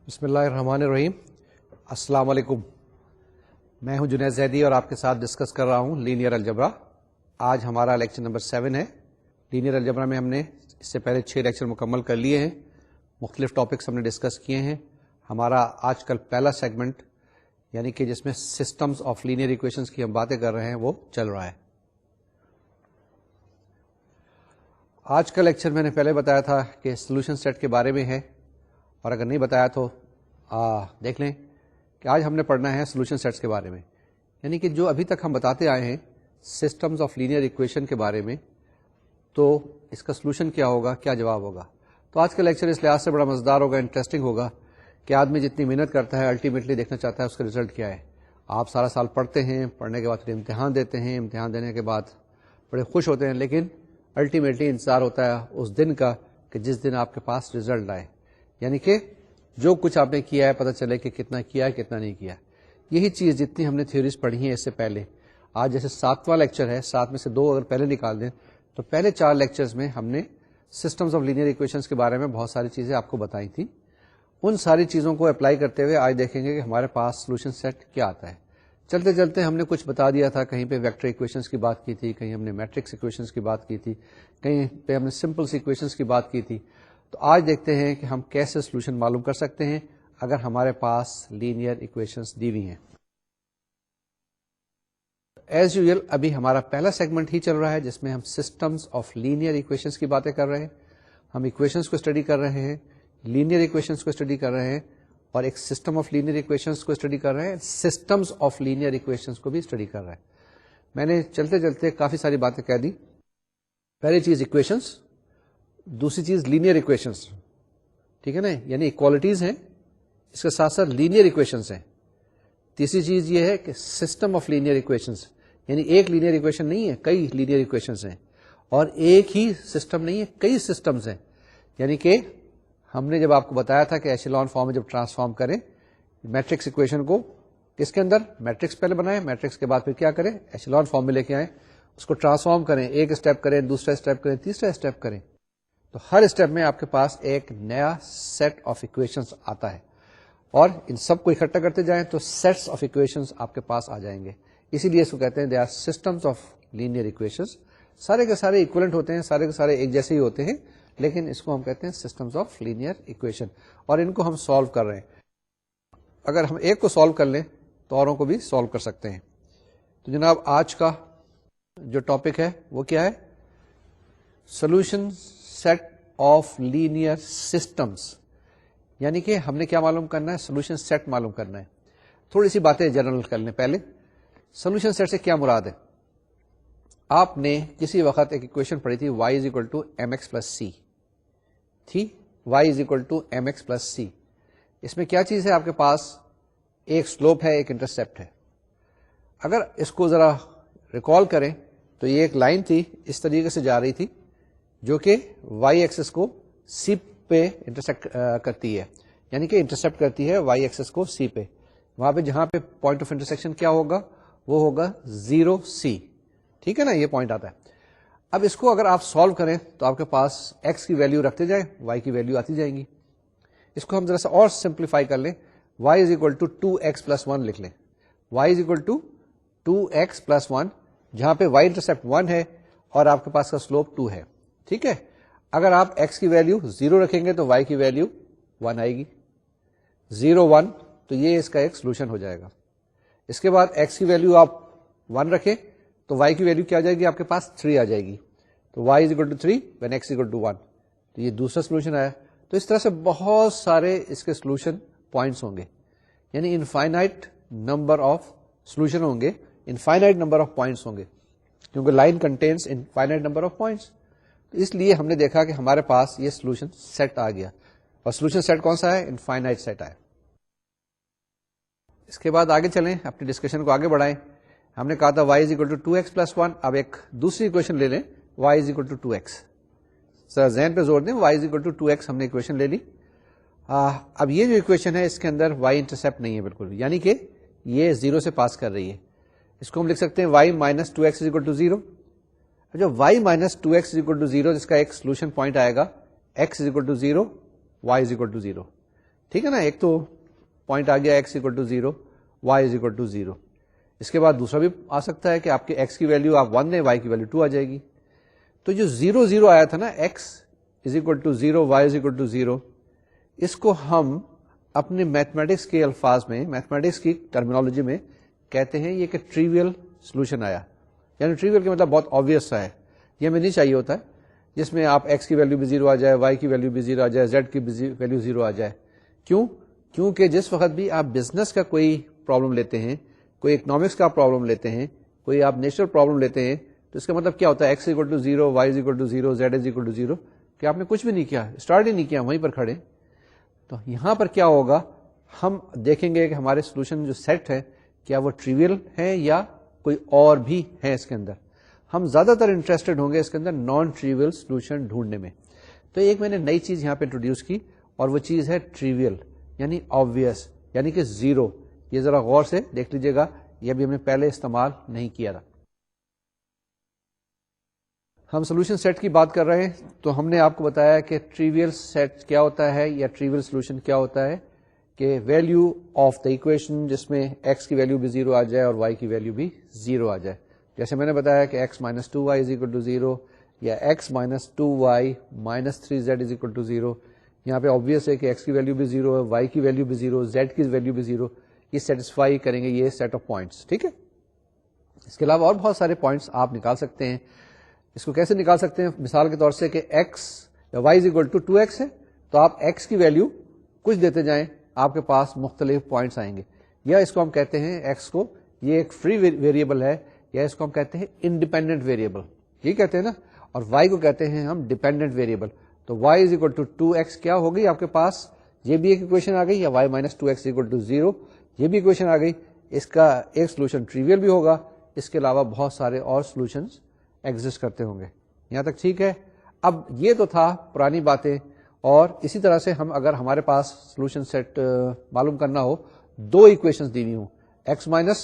بسم اللہ الرحمن الرحیم. السلام علیکم. میں ہوں جنید زیدی اور آپ کے ساتھ ڈسکس کر رہا ہوں لینئر الجبرا. آج ہمارا لیکچر نمبر 7 ہے. لینئر الجبرا میں ہم نے اس سے پہلے 6 لیکچر مکمل کر لیے ہیں. مختلف ٹاپکس ہم نے ڈسکس کیے ہیں. ہمارا آج کل پہلا سیگمنٹ یعنی کہ جس میں سسٹمز آف لینئر ایکویشنز کی ہم باتیں کر رہے ہیں وہ چل رہا ہے. آج کا لیکچر میں نے پہلے بتایا تھا کہ سولوشن سیٹ کے بارے میں ہے، اور اگر نہیں بتایا تو دیکھ لیں کہ آج ہم نے پڑھنا ہے سولوشن سیٹس کے بارے میں. یعنی کہ جو ابھی تک ہم بتاتے آئے ہیں سسٹمز آف لینئر ایکویشن کے بارے میں، تو اس کا سولوشن کیا ہوگا، کیا جواب ہوگا. تو آج کا لیکچر اس لحاظ سے بڑا مزیدار ہوگا، انٹرسٹنگ ہوگا کہ آدمی جتنی محنت کرتا ہے الٹیمیٹلی دیکھنا چاہتا ہے اس کا رزلٹ کیا ہے. آپ سارا سال پڑھتے ہیں، پڑھنے کے بعد پھر امتحان دیتے ہیں، امتحان دینے کے بعد بڑے خوش ہوتے ہیں، لیکن الٹیمیٹلی انتظار ہوتا ہے اس دن کا کہ جس دن آپ کے پاس رزلٹ آئے. یعنی کہ جو کچھ آپ نے کیا ہے پتہ چلے کہ کتنا کیا ہے کتنا نہیں کیا. یہی چیز جتنی ہم نے تھیوریز پڑھی ہیں اس سے پہلے، آج جیسے 7واں لیکچر ہے، 7 میں سے 2 اگر پہلے نکال دیں تو پہلے 4 لیکچرز میں ہم نے سسٹمز آف لینئر ایکویشنز کے بارے میں بہت ساری چیزیں آپ کو بتائی تھیں. ان ساری چیزوں کو اپلائی کرتے ہوئے آج دیکھیں گے کہ ہمارے پاس سولوشن سیٹ کیا آتا ہے. چلتے چلتے ہم نے کچھ بتا دیا تھا، کہیں پہ ویکٹر ایکویشنز کی بات کی تھی، کہیں ہم نے میٹرکس ایکویشنز کی بات کی تھی، کہیں پہ ہم نے سمپل ایکویشنز کی بات کی تھی. تو آج دیکھتے ہیں کہ ہم کیسے سولوشن معلوم کر سکتے ہیں اگر ہمارے پاس لینئر ایکویشنز دی ہوئی ہیں. ایز یوزل ابھی ہمارا پہلا سیگمنٹ ہی چل رہا ہے جس میں ہم سسٹمز آف لینئر ایکویشنز کی باتیں کر رہے ہیں. ہم ایکویشنز کو اسٹڈی کر رہے ہیں، لینئر ایکویشنز کو اسٹڈی کر رہے ہیں، اور ایک سسٹم آف لینئر ایکویشنز کو اسٹڈی کر رہے ہیں، سسٹمز آف لینئر ایکویشنز کو بھی اسٹڈی کر رہے ہیں. میں نے چلتے چلتے کافی ساری باتیں کہہ دی. پہلی چیز ایکویشنز، دوسری چیز لینئر ایکویشنز، ٹھیک ہے نا، یعنی ایکوالٹیز ہیں، اس کے ساتھ ساتھ لینئر ایکویشنز ہیں. تیسری چیز یہ ہے کہ سسٹم آف لینئر ایکویشنز، یعنی ایک لینئر ایکویشن نہیں ہے، کئی لینئر ایکویشنز ہیں، اور ایک ہی سسٹم نہیں ہے، کئی سسٹمز ہیں. یعنی کہ ہم نے جب آپ کو بتایا تھا کہ ایشیلون فارم میں جب ٹرانسفارم کریں میٹرکس ایکویشن کو، کس کے اندر میٹرکس پہلے بنائیں، میٹرکس کے بعد پھر کیا کریں، ایشیلون فارم میں لے کے آئیں، اس کو ٹرانسفارم کریں، ایک اسٹیپ کریں، دوسرا اسٹیپ کریں، تیسرا اسٹیپ کریں. تو ہر اسٹیپ میں آپ کے پاس ایک نیا سیٹ آف ایکویشنز آتا ہے، اور ان سب کو اکٹھا کرتے جائیں تو سیٹس آف ایکویشنز آپ کے پاس آ جائیں گے. اسی لیے اس کو کہتے ہیں the are systems of linear equations. سارے کے سارے ایکویلنٹ ہوتے ہیں، سارے کے سارے ایک جیسے ہی ہوتے ہیں، لیکن اس کو ہم کہتے ہیں سسٹمز آف لینئر ایکویشن، اور ان کو ہم سالو کر رہے ہیں. اگر ہم ایک کو سالو کر لیں تو اوروں کو بھی سالو کر سکتے ہیں. تو جناب آج کا جو ٹاپک ہے وہ کیا ہے، solution set of linear systems. یعنی کہ ہم نے کیا معلوم کرنا ہے، سولوشن سیٹ معلوم کرنا ہے. تھوڑی سی باتیں جنرل کر لیں. پہلے سولوشن سیٹ سے کیا مراد ہے. آپ نے کسی وقت ایک ایکویشن پڑھی تھی y is equal to m x plus c تھی، y is equal to m x plus c. اس میں کیا چیز ہے، آپ کے پاس ایک سلوپ ہے، ایک انٹرسپٹ ہے. اگر اس کو ذرا ریکال کریں تو یہ ایک لائن تھی، اس طریقے سے جا رہی تھی جو کہ وائی ایکسس کو سی پہ انٹرسیکٹ کرتی ہے، یعنی کہ انٹرسپٹ کرتی ہے وائی ایکسس کو سی پہ. وہاں پہ جہاں پہ پوائنٹ آف انٹرسیکشن کیا ہوگا، وہ ہوگا 0 سی. ٹھیک ہے نا، یہ پوائنٹ آتا ہے. اب اس کو اگر آپ سالو کریں تو آپ کے پاس ایکس کی ویلیو رکھتے جائیں، وائی کی ویلیو آتی جائیں گی. اس کو ہم ذرا سا اور سمپلیفائی کر لیں، y is equal to 2x plus 1 لکھ لیں. y is equal to 2x plus 1، جہاں پہ y انٹرسپٹ 1 ہے اور آپ کے پاس کا سلوپ 2 ہے. ٹھیک ہے، اگر آپ x کی ویلیو 0 رکھیں گے تو y کی ویلیو 1 آئے گی. 0 1 تو یہ اس کا ایک سولوشن ہو جائے گا. اس کے بعد x کی ویلیو آپ 1 رکھیں تو y کی ویلیو کیا آ جائے گی، آپ کے پاس 3 آ جائے گی. تو y is equal to 3 when x equal to 1، تو یہ دوسرا سولوشن آیا. تو اس طرح سے بہت سارے اس کے سولوشن پوائنٹس ہوں گے، یعنی انفائنائٹ نمبر آف سولوشن ہوں گے، انفائنائٹ نمبر آف پوائنٹس ہوں گے، کیونکہ line contains infinite number of points. تو اس لیے ہم نے دیکھا کہ ہمارے پاس یہ سولوشن سیٹ آ گیا، اور سولوشن سیٹ کون سا ہے، انفائنائٹ سیٹ ہے. اس کے بعد آگے چلیں، اپنی ڈسکشن کو آگے بڑھائیں. ہم نے کہا تھا y is equal to 2x plus 1. اب ایک دوسری اکویشن لے لیں، y is equal to 2x. Sir ذہن پہ زور دیں، y is equal to 2x ہم نے اکویشن لے لی. اب یہ جو اکویشن ہے اس کے اندر y انٹرسپٹ نہیں ہے بالکل، یعنی کہ یہ 0 سے پاس کر رہی ہے. اس کو ہم لکھ سکتے ہیں y minus 2x is equal to 0. جو y minus 2x is equal to 0 جس کا ایک سولوشن پوائنٹ آئے گا x is equal to 0، y is equal to 0. ٹھیک ہے نا, ایک تو پوائنٹ آ گیا x equal to 0, y is equal to 0. اس کے بعد دوسرا بھی آ سکتا ہے کہ آپ کے x کی ویلیو آپ 1 دیں, y کی ویلیو 2 آ جائے گی. تو جو 0 0 آیا تھا نا, x is equal to 0, y is equal to 0, اس کو ہم اپنے میتھمیٹکس کے الفاظ میں, میتھمیٹکس کی ٹرمینالوجی میں کہتے ہیں یہ کہ ٹریویل سولوشن آیا. یعنی ٹریویل کا مطلب بہت آبویس سا ہے, یہ ہمیں نہیں چاہیے ہوتا ہے جس میں آپ x کی ویلیو بھی 0 آ جائے, y کی ویلیو بھی 0 آ جائے, z کی ویلیو 0 آ جائے. کیوں؟ کیونکہ جس وقت بھی آپ بزنس کا کوئی پرابلم لیتے ہیں, کوئی اکنامکس کا پرابلم لیتے ہیں, کوئی آپ نیچرل پرابلم لیتے ہیں, تو اس کا مطلب کیا ہوتا ہے, x equal to 0, y is equal to 0, z is equal to 0, کہ آپ نے کچھ بھی نہیں کیا, اسٹارٹ ہی نہیں کیا, وہیں پر کھڑے. تو یہاں پر کیا ہوگا, ہم دیکھیں گے کہ ہمارے سولوشن جو سیٹ ہے کیا وہ ٹریویل ہے یا کوئی اور بھی ہے اس کے اندر. ہم زیادہ تر انٹرسٹڈ ہوں گے اس کے اندر نان ٹریویل سولوشن ڈھونڈنے میں. تو ایک میں نے نئی چیز یہاں پہ انٹروڈیوس کی, اور وہ چیز ہے ٹریویل, یعنی آبویس, یعنی کہ 0. یہ ذرا غور سے دیکھ لیجیے گا, یہ بھی ہم نے پہلے استعمال نہیں کیا تھا. ہم سولوشن سیٹ کی بات کر رہے ہیں, تو ہم نے آپ کو بتایا کہ ٹریویل سیٹ کیا ہوتا ہے یا ٹریویل سولوشن کیا ہوتا ہے, کہ ویلیو آف دا ایکویشن جس میں x کی ویلیو بھی 0 آ جائے اور y کی ویلیو بھی 0 آ جائے. جیسے میں نے بتایا کہ x minus 2y is equal to 0, یا x minus 2y minus 3z is equal to 0. یہاں پہ obvious ہے کہ x کی ویلیو بھی 0 ہے, y کی ویلیو بھی 0, z کی ویلیو بھی 0. یہ سیٹسفائی کریں گے یہ سیٹ آف پوائنٹس. ٹھیک ہے, اس کے علاوہ اور بہت سارے پوائنٹس آپ نکال سکتے ہیں. اس کو کیسے نکال سکتے ہیں, مثال کے طور سے کہ x یا y is equal to 2x ہے, تو آپ x کی ویلیو کچھ دیتے جائیں, آپ کے پاس مختلف پوائنٹس آئیں گے. یا اس کو ہم کہتے ہیں x کو, یہ ایک فری ویریبل ہے, یا اس کو ہم کہتے ہیں انڈیپینڈنٹ ویریبل, یہ کہتے ہیں نا, اور y کو کہتے ہیں ہم ڈیپینڈنٹ ویریبل. تو y is equal to 2x کیا ہوگی آپ کے پاس, یہ بھی ایک اکویشن آ گئی, یا y minus 2x is equal to 0, یہ بھی اکویشن آ گئی. اس کا ایک سولوشن ٹریویل بھی ہوگا, اس کے علاوہ بہت سارے اور سولوشنز ایگزسٹ کرتے ہوں گے. یہاں تک ٹھیک ہے. اب یہ تو تھا پرانی باتیں, اور اسی طرح سے ہم اگر ہمارے پاس سولوشن سیٹ معلوم کرنا ہو, دو ایکویشنز دی ہوئی ہوں, x minus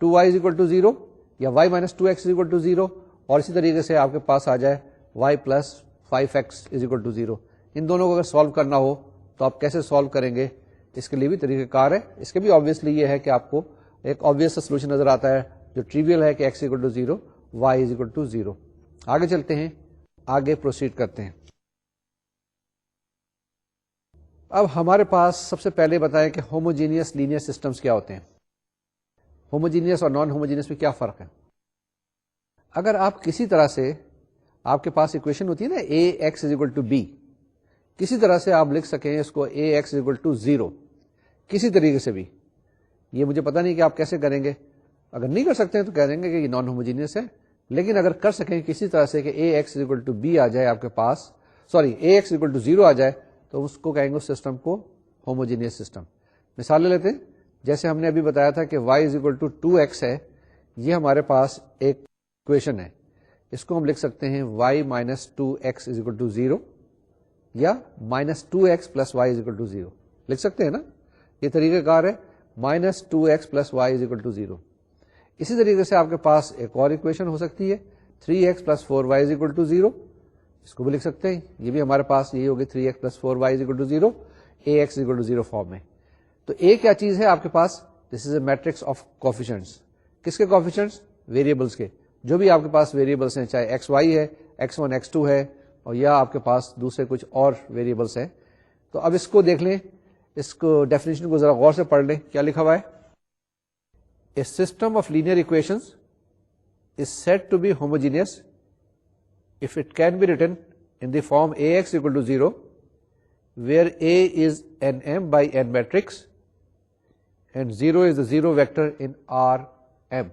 2y is equal to 0 یا y minus 2x is equal to 0, اور اسی طریقے سے آپ کے پاس آ جائے y plus 5x is equal to 0. ان دونوں کو اگر سالو کرنا ہو تو آپ کیسے سالو کریں گے, اس کے لیے بھی طریقہ کار ہے. اس کے بھی آبویسلی یہ ہے کہ آپ کو ایک آبویس سولوشن نظر آتا ہے جو ٹریویل ہے کہ x equal to 0, y is equal to 0. آگے چلتے ہیں, آگے پروسیڈ کرتے ہیں. اب ہمارے پاس سب سے پہلے بتائیں کہ ہوموجینئس لینئر سسٹمز کیا ہوتے ہیں. ہوموجینئس اور نان ہوموجینئس میں کیا فرق ہے. اگر آپ کسی طرح سے, آپ کے پاس اکویشن ہوتی ہے نا ax is equal to b, کسی طرح سے آپ لکھ سکیں اس کو ax is equal to 0, کسی طریقے سے بھی, یہ مجھے پتا نہیں کہ آپ کیسے کریں گے. اگر نہیں کر سکتے ہیں تو کہہ دیں گے کہ یہ نان ہوموجینئس ہے, لیکن اگر کر سکیں کسی طرح سے کہ ax is equal to b آ جائے آپ کے پاس, ax is equal to 0 آ جائے, تو اس کو کہیں گے اس سسٹم کو ہوموجینئس سسٹم. مثال لے لیتے ہیں, جیسے ہم نے ابھی بتایا تھا کہ y is equal to 2x ہے, یہ ہمارے پاس ایک اکویشن ہے, اس کو ہم لکھ سکتے ہیں y minus 2x is equal to 0 یا minus 2x plus y is equal to 0, لکھ سکتے ہیں نا, یہ طریقہ کار ہے, minus 2x plus y is equal to 0. اسی طریقے سے آپ کے پاس ایک اور اکویشن ہو سکتی ہے 3x plus 4y is equal to 0, اس کو بھی لکھ سکتے ہیں, یہ بھی ہمارے پاس یہی ہوگی 3x plus 4y is equal to 0, ax is equal to 0 form میں. تو ایک کیا چیز ہے آپ کے پاس, دس از اے میٹرکس آف کوفیشنٹس. کس کے کوفیشنٹس, ویریبلس کے, جو بھی آپ کے پاس ویریبلس ہیں, چاہے ایکس وائی ہے, x1 x2 ہے, اور یا آپ کے پاس دوسرے کچھ اور ویریبلس ہیں. تو اب اس کو دیکھ لیں, اس کو ڈیفینیشن کو ذرا غور سے پڑھ لیں, کیا لکھا ہوا ہے. A system of linear equations is said to be homogeneous if it can be written in the form ax equal to 0, where a is an m by n matrix and 0 is the zero vector in Rm.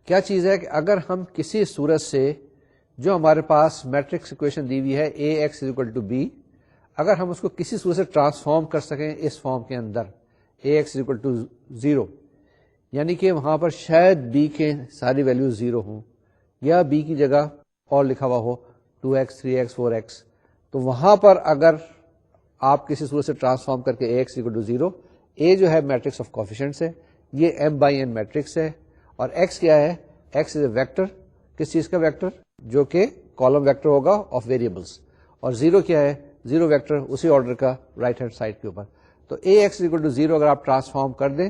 کیا چیز ہے کہ اگر ہم کسی صورت سے جو ہمارے پاس میٹرکس اکویشن دی ہوئی ہے ax is equal to b, اگر ہم اس کو کسی صورت سے ٹرانسفارم کر سکیں اس فارم کے اندر ax is equal to 0, یعنی کہ وہاں پر شاید b کے ساری ویلیوز 0 ہوں, یا b کی جگہ اور لکھا ہوا ہو 2x 3x 4x, تو وہاں پر اگر آپ کسی صورت سے ٹرانسفارم کر کے ax equal to 0, a جو ہے میٹرکس آف کوفیشنٹس ہے, یہ m by n میٹرکس ہے, اور x کیا ہے, x از اے ویکٹر, کس چیز کا ویکٹر, جو کہ کالم ویکٹر ہوگا آف ویریبلس, اور 0 کیا ہے, زیرو ویکٹر اسی آرڈر کا رائٹ ہینڈ سائڈ کے اوپر. تو AX=0 اگر آپ ٹرانسفارم کر دیں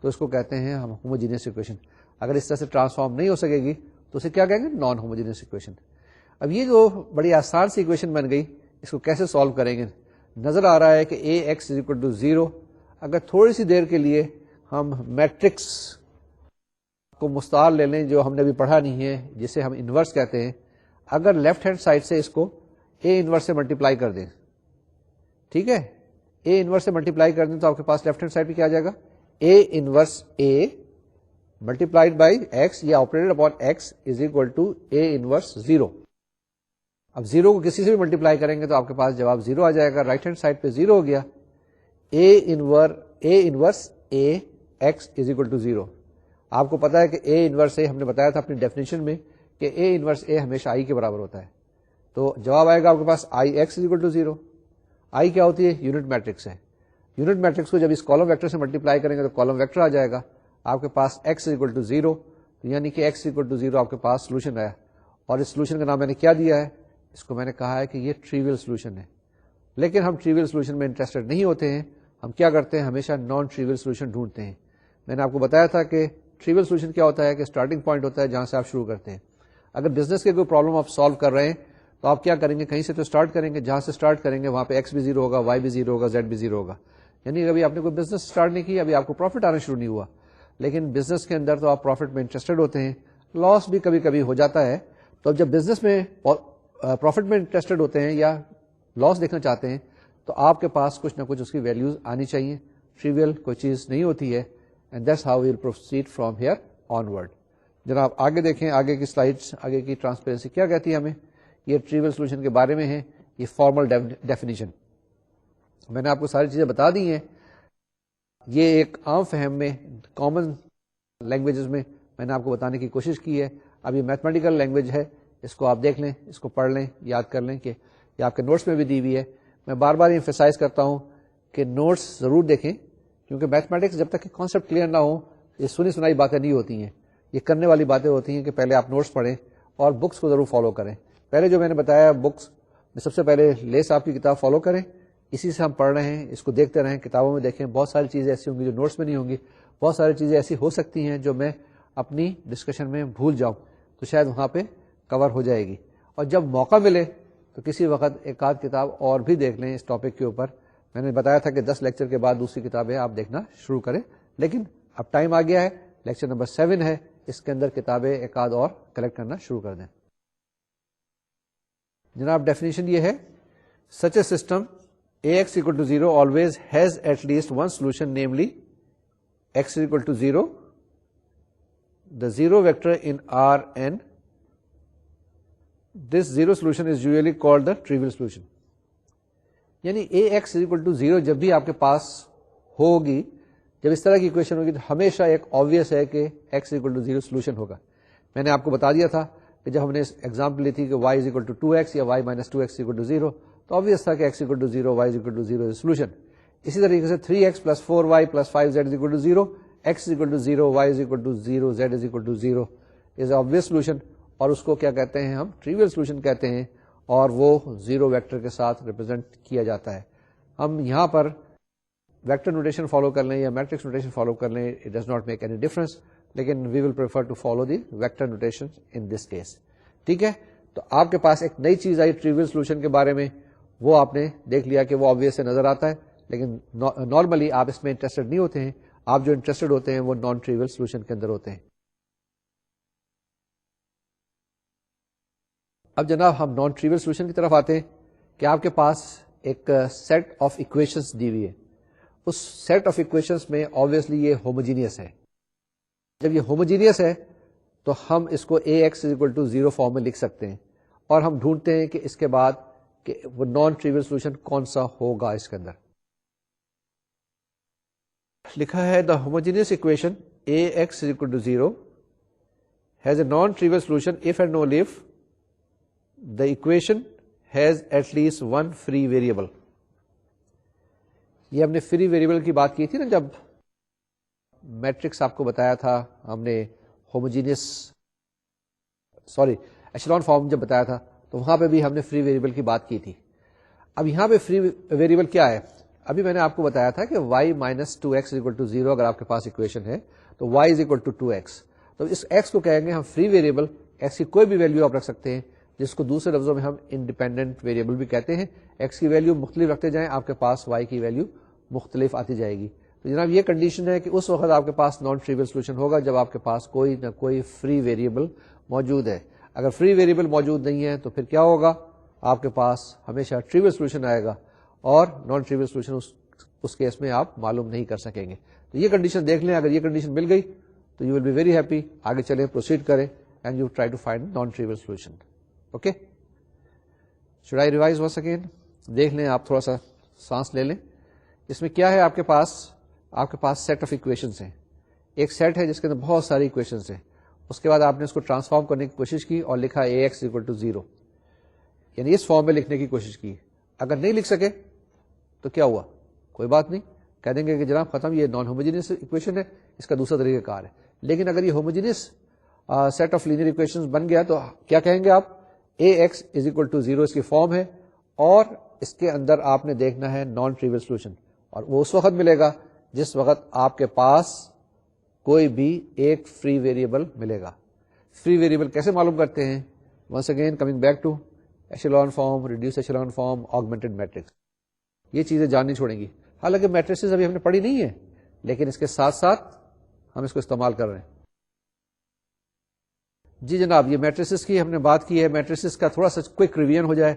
تو اس کو کہتے ہیں ہم ہوموجینس اکویشن. اگر اس طرح سے ٹرانسفارم نہیں ہو سکے گی تو اسے کیا کہیں گے؟ Non homogeneous equation. اب یہ جو بڑی آسان سی اکویشن بن گئی, اس کو کیسے سالو کریں گے؟ نظر آ رہا ہے کہ AX=0 اگر تھوڑی سی دیر کے لیے ہم میٹرکس کو مستعار لے لیں جو ہم نے ابھی پڑھا نہیں ہے, جسے ہم انورس کہتے ہیں, اگر لیفٹ ہینڈ سائڈ سے اس کو A انورس سے ملٹیپلائی کر دیں, ٹھیک ہے, A انورس سے ملٹیپلائی کر دیں تو آپ کے پاس لیفٹ ہینڈ سائڈ پہ کیا آ جائے گا؟ A inverse A multiplied by X یا operated upon X is equal to A inverse 0. اب 0 کو کسی سے بھی ملٹیپلائی کریں گے تو آپ کے پاس جواب 0 آ جائے گا. رائٹ ہینڈ سائڈ پہ 0 ہو گیا. A inverse A X is equal to 0. آپ کو پتا ہے کہ A انورس A ہم نے بتایا تھا اپنی ڈیفینیشن میں کہ A انورس A ہمیشہ I کے برابر ہوتا ہے. تو جواب آئے گا آپ کے پاس IX is equal to 0. I کیا ہوتی ہے؟ یونٹ میٹرکس ہے. یونٹ میٹرکس کو جب اس کالم ویکٹر سے ملٹیپلائی کریں گے تو کالم ویکٹر آ جائے گا. آپ کے پاس X از اکول ٹو 0, یعنی کہ X از اکول ٹو 0 آپ کے پاس سولوشن آیا. اور اس سولوشن کا نام میں نے کیا دیا ہے؟ اس کو میں نے کہا ہے کہ یہ ٹریویل سولوشن ہے. لیکن ہم ٹریویل سولوشن میں انٹرسٹڈ نہیں ہوتے ہیں. ہم کیا کرتے ہیں؟ ہمیشہ نان ٹریویل سولوشن ڈھونڈتے ہیں. میں نے آپ کو بتایا تھا کہ ٹریویل سولوشن کیا ہوتا ہے کہ اسٹارٹنگ پوائنٹ ہوتا ہے جہاں سے آپ شروع کرتے ہیں. اگر بزنس کے کوئی پرابلم آپ سالو کر رہے ہیں تو آپ کیا کریں گے؟ کہیں سے تو اسٹارٹ کریں گے, جہاں سے اسٹارٹ کریں گے وہاں پہ X بھی 0 ہوگا, Y بھی 0 ہوگا, Z بھی 0 ہوگا. یعنی ابھی آپ نے کوئی بزنس اسٹارٹ نہیں کیا, ابھی آپ کو پروفٹ آنا شروع نہیں ہوا, لیکن بزنس کے اندر تو آپ پروفٹ میں انٹرسٹڈ ہوتے ہیں, لاس بھی کبھی کبھی ہو جاتا ہے. تو جب بزنس میں پروفٹ میں انٹرسٹڈ ہوتے ہیں یا لاس دیکھنا چاہتے ہیں تو آپ کے پاس کچھ نہ کچھ اس کی ویلیوز آنی چاہیے. ٹریویل کوئی چیز نہیں ہوتی ہے. And that's how we'll proceed from here onward. جناب آگے دیکھیں, آگے کی سلائڈس, آگے کی ٹرانسپیرنسی کیا کہتی ہے ہمیں. یہ ٹریویل سولوشن کے بارے میں ہے. یہ فارمل ڈیفینیشن میں نے آپ کو ساری چیزیں بتا دی ہیں. یہ ایک عام فہم میں, کامن لینگویجز میں میں نے آپ کو بتانے کی کوشش کی ہے. اب یہ میتھمیٹیکل لینگویج ہے, اس کو آپ دیکھ لیں, اس کو پڑھ لیں, یاد کر لیں کہ یہ آپ کے نوٹس میں بھی دی ہوئی ہے. میں بار بار ایمفیسائز کرتا ہوں کہ نوٹس ضرور دیکھیں, کیونکہ میتھمیٹکس جب تک کہ کانسیپٹ کلیئر نہ ہو یہ سنی سنائی باتیں نہیں ہوتی ہیں. یہ کرنے والی باتیں ہوتی ہیں کہ پہلے آپ نوٹس پڑھیں اور بکس کو ضرور فالو کریں. پہلے جو میں نے بتایا بکس میں سب سے پہلے لیس آپ کی کتاب فالو کریں, اسی سے ہم پڑھ رہے ہیں, اس کو دیکھتے رہیں, کتابوں میں دیکھیں. بہت ساری چیزیں ایسی ہوں گی جو نوٹس میں نہیں ہوں گی, بہت ساری چیزیں ایسی ہو سکتی ہیں جو میں اپنی ڈسکشن میں بھول جاؤں, تو شاید وہاں پہ کور ہو جائے گی. اور جب موقع ملے تو کسی وقت ایک آدھ کتاب اور بھی دیکھ لیں اس ٹاپک کے اوپر. میں نے بتایا تھا کہ 10 لیکچر کے بعد دوسری کتابیں آپ دیکھنا شروع کریں, لیکن اب ٹائم آ گیا ہے, لیکچر نمبر 7 ہے, اس کے اندر کتابیں ایک آدھ اور کلیکٹ کرنا شروع کر دیں. جناب ڈیفینیشن یہ ہے, such a system AX equal to 0 always has at least one solution, namely X is equal to 0, the zero vector in Rn. This zero solution is usually called the trivial solution. یعنی AX is equal to 0 جب بھی آپ کے پاس ہوگی, جب اس طرح کی equation ہوگی تو ہمیشہ ایک obvious ہے کہ X is equal to 0 solution ہوگا. میں نے آپ کو بتا دیا تھا کہ جب ہم نے ایگزامپل لی تھی کہ y is equal to 2x یا y minus 2x is equal to 0, تو obvious تھا کہ x is equal to 0, y is equal to 0 is solution. اسی طریقے سے 3x plus 4y plus 5z is equal to 0, x is equal to 0, y is equal to 0, z is equal to 0 is obvious solution. اور اس کو کیا کہتے ہیں؟ ہم trivial solution کہتے ہیں, اور وہ زیرو ویکٹر کے ساتھ ریپرزینٹ کیا جاتا ہے. ہم یہاں پر ویکٹر نوٹیشن فالو کر لیں یا میٹرکس نوٹیشن فالو کر لیں, it does not make any difference, لیکن we will prefer to follow the vector notation in this case. ٹھیک ہے, تو آپ کے پاس ایک نئی چیز آئی ٹریویل سولوشن کے بارے میں, وہ آپ نے دیکھ لیا کہ وہ آبویس سے نظر آتا ہے, لیکن نارملی آپ اس میں انٹرسٹڈ نہیں ہوتے ہیں. آپ جو انٹرسٹڈ ہوتے ہیں وہ نان ٹریویل سولوشن کے اندر ہوتے ہیں. اب جناب ہم نان ٹریویل سولوشن کی طرف آتے ہیں کہ آپ کے پاس ایک سیٹ آف اکویشنز دی ہوئی ہے. اس سیٹ آف اکویشنز میں آبویسلی یہ ہوموجینئس ہے. جب یہ ہوموجینئس ہے تو ہم اس کو AX equal to 0 فارم میں لکھ سکتے ہیں, اور ہم ڈھونڈتے ہیں کہ اس کے بعد کہ وہ نان ٹریویل سولوشن کون سا ہوگا. اس کے اندر لکھا ہے the homogeneous equation AX equal to 0 has a non-trivial solution if and only if the equation has at least one free variable. یہ ہم نے فری ویریبل کی بات کی تھی نا, جب میٹرکس آپ کو بتایا تھا ہم نے ہوموجینس ایشلون فارم جب بتایا تھا, تو وہاں پہ بھی ہم نے فری ویریبل کی بات کی تھی. اب یہاں پہ فری ویریبل کیا ہے؟ ابھی میں نے آپ کو بتایا تھا کہ y minus 2x equal to 0 اگر آپ کے پاس اکویشن ہے تو y is equal to 2x. تو اس x کو کہیں گے ہم فری ویریبل. x کی کوئی بھی ویلیو آپ رکھ سکتے ہیں جس کو دوسرے لفظوں میں ہم انڈیپینڈنٹ ویریبل بھی کہتے ہیں. x کی ویلیو مختلف رکھتے جائیں آپ کے پاس y کی ویلیو مختلف آتی جائے گی. تو جناب یہ کنڈیشن ہے کہ اس وقت آپ کے پاس نان ٹریول سولوشن ہوگا جب آپ کے پاس کوئی نہ کوئی فری ویریبل موجود ہے. اگر فری ویریبل موجود نہیں ہے تو پھر کیا ہوگا؟ آپ کے پاس ہمیشہ ٹریول سولوشن آئے گا اور نان ٹریول سولوشن اس کیس میں آپ معلوم نہیں کر سکیں گے. تو یہ کنڈیشن دیکھ لیں. اگر یہ کنڈیشن مل گئی تو you will be very happy. آگے چلیں, پروسیڈ کریں and you try to find non trivial solution. Okay, should I revise once again? دیکھ لیں, آپ تھوڑا سا سانس لے لیں. اس میں کیا ہے آپ کے پاس سیٹ آف اکویشنز ہیں. ایک سیٹ ہے جس کے اندر بہت ساری اکویشنز ہیں. اس کے بعد آپ نے اس کو ٹرانسفارم کرنے کی کوشش کی اور لکھا AX equal to 0, یعنی اس فارم میں لکھنے کی کوشش کی. اگر نہیں لکھ سکے تو کیا ہوا؟ کوئی بات نہیں, کہہ دیں گے کہ جناب ختم, یہ نان ہوموجینس اکویشن ہے, اس کا دوسرا طریقہ کار ہے. لیکن اگر یہ homogeneous set of linear equation بن گیا تو کیا کہیں گے آپ؟ AX is equal to 0 اس کی فارم ہے اور اس کے اندر آپ نے دیکھنا ہے نان ٹریول سولوشن, اور وہ اس وقت ملے گا جس وقت آپ کے پاس کوئی بھی ایک فری ویریبل ملے گا. فری ویریبل کیسے معلوم کرتے ہیں؟ Once again coming back to echelon form, reduced echelon form, augmented matrix. یہ چیزیں جاننی چھوڑیں گی. حالانکہ میٹریسز ابھی ہم نے پڑھی نہیں ہے لیکن اس کے ساتھ ساتھ ہم اس کو استعمال کر رہے ہیں. جی جناب, یہ میٹریسز کی ہم نے بات کی ہے. میٹریسز کا تھوڑا سا کوئک ریویژن ہو جائے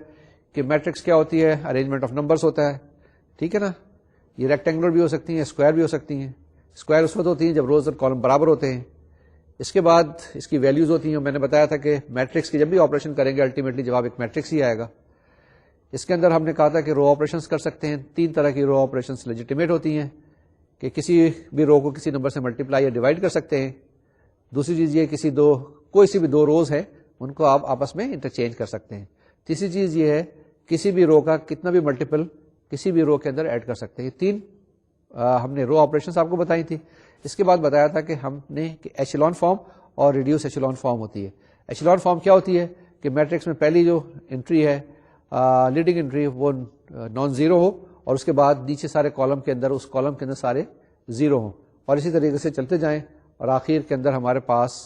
کہ میٹرکس کیا ہوتی ہے. ارینجمنٹ آف نمبرز ہوتا ہے, ٹھیک ہے نا. یہ ریکٹینگولر بھی ہو سکتی ہیں, اسکوائر بھی ہو سکتی ہیں. اسکوائر اس وقت ہوتی ہیں جب روز اور کالم برابر ہوتے ہیں. اس کے بعد اس کی ویلیوز ہوتی ہیں. میں نے بتایا تھا کہ میٹرکس کی جب بھی آپریشن کریں گے الٹیمیٹلی جواب ایک میٹرکس ہی آئے گا. اس کے اندر ہم نے کہا تھا کہ رو آپریشنز کر سکتے ہیں. 3 طرح کی رو آپریشنز لیجیٹیمیٹ ہوتی ہیں کہ کسی بھی رو کو کسی نمبر سے ملٹیپلائی یا ڈیوائڈ کر سکتے ہیں. دوسری چیز یہ کوئی سی بھی 2 روز ہے ان کو آپ آپس میں انٹرچینج کر سکتے ہیں. تیسری چیز یہ ہے کسی بھی رو کا کتنا بھی ملٹیپل کسی بھی رو کے اندر ایڈ کر سکتے ہیں. 3 ہم نے رو آپریشنز آپ کو بتائی تھی. اس کے بعد بتایا تھا کہ ہم نے ایشیلون فارم اور ریڈیوس ایشیلون فارم ہوتی ہے. ایشیلون فارم کیا ہوتی ہے کہ میٹرکس میں پہلی جو انٹری ہے لیڈنگ انٹری وہ نان زیرو ہو اور اس کے بعد نیچے سارے کالم کے اندر اس کالم کے اندر سارے زیرو ہوں اور اسی طریقے سے چلتے جائیں اور آخر کے اندر ہمارے پاس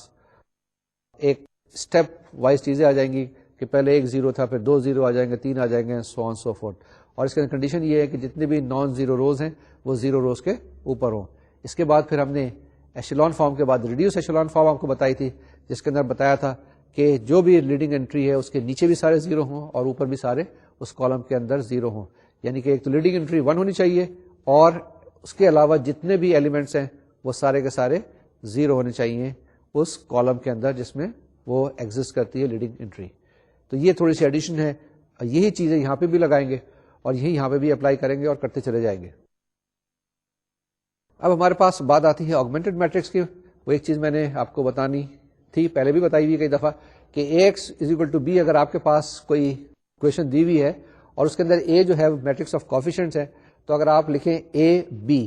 ایک اسٹیپ وائز چیزیں آ جائیں گی کہ پہلے 1 0 تھا, پھر 2 0 آ جائیں گے, 3 آ جائیں گے, سو آن سو فورتھ. اور اس کے اندر کنڈیشن یہ ہے کہ جتنے بھی نان زیرو روز ہیں وہ 0 روز کے اوپر ہوں. اس کے بعد پھر ہم نے ایشیلون فارم کے بعد ریڈیوس ایشیلون فارم آپ کو بتائی تھی جس کے اندر بتایا تھا کہ جو بھی لیڈنگ انٹری ہے اس کے نیچے بھی سارے 0 ہوں اور اوپر بھی سارے اس کالم کے اندر 0 ہوں. یعنی کہ ایک تو لیڈنگ انٹری 1 ہونی چاہیے اور اس کے علاوہ جتنے بھی ایلیمنٹس ہیں وہ سارے کے سارے 0 ہونے چاہیے اس کالم کے اندر جس میں وہ ایگزسٹ کرتی ہے لیڈنگ انٹری. تو یہ تھوڑی سی ایڈیشن ہے. یہی چیزیں یہاں پہ بھی لگائیں گے اور یہی یہاں پہ بھی اپلائی کریں گے اور کرتے چلے جائیں گے. اب ہمارے پاس بات آتی ہے آگمنٹڈ میٹرکس کی. وہ ایک چیز میں نے آپ کو بتانی تھی, پہلے بھی بتائی ہوئی کئی دفعہ کہ AX is equal to B. اگر آپ کے پاس کوئی اکویشن دی ہوئی ہے اور اس کے اندر A جو ہے میٹرکس آف کوفیشنٹس ہے تو اگر آپ لکھیں AB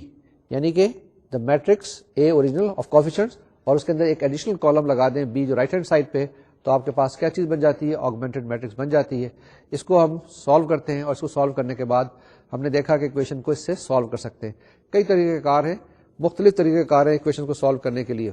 یعنی کہ the matrix A original of coefficients اور اس کے اندر ایک ایڈیشنل کالم لگا دیں B جو رائٹ ہینڈ سائڈ پہ, تو آپ کے پاس کیا چیز بن جاتی ہے؟ آگمنٹڈ میٹرکس بن جاتی ہے. اس کو ہم سالو کرتے ہیں اور اس کو سالو کرنے کے بعد ہم نے دیکھا کہ اکویشن کو اس سے سالو کر سکتے ہیں. کئی طریقے کار ہیں, مختلف طریقے کار ہیں اکویشن کو سالو کرنے کے لیے.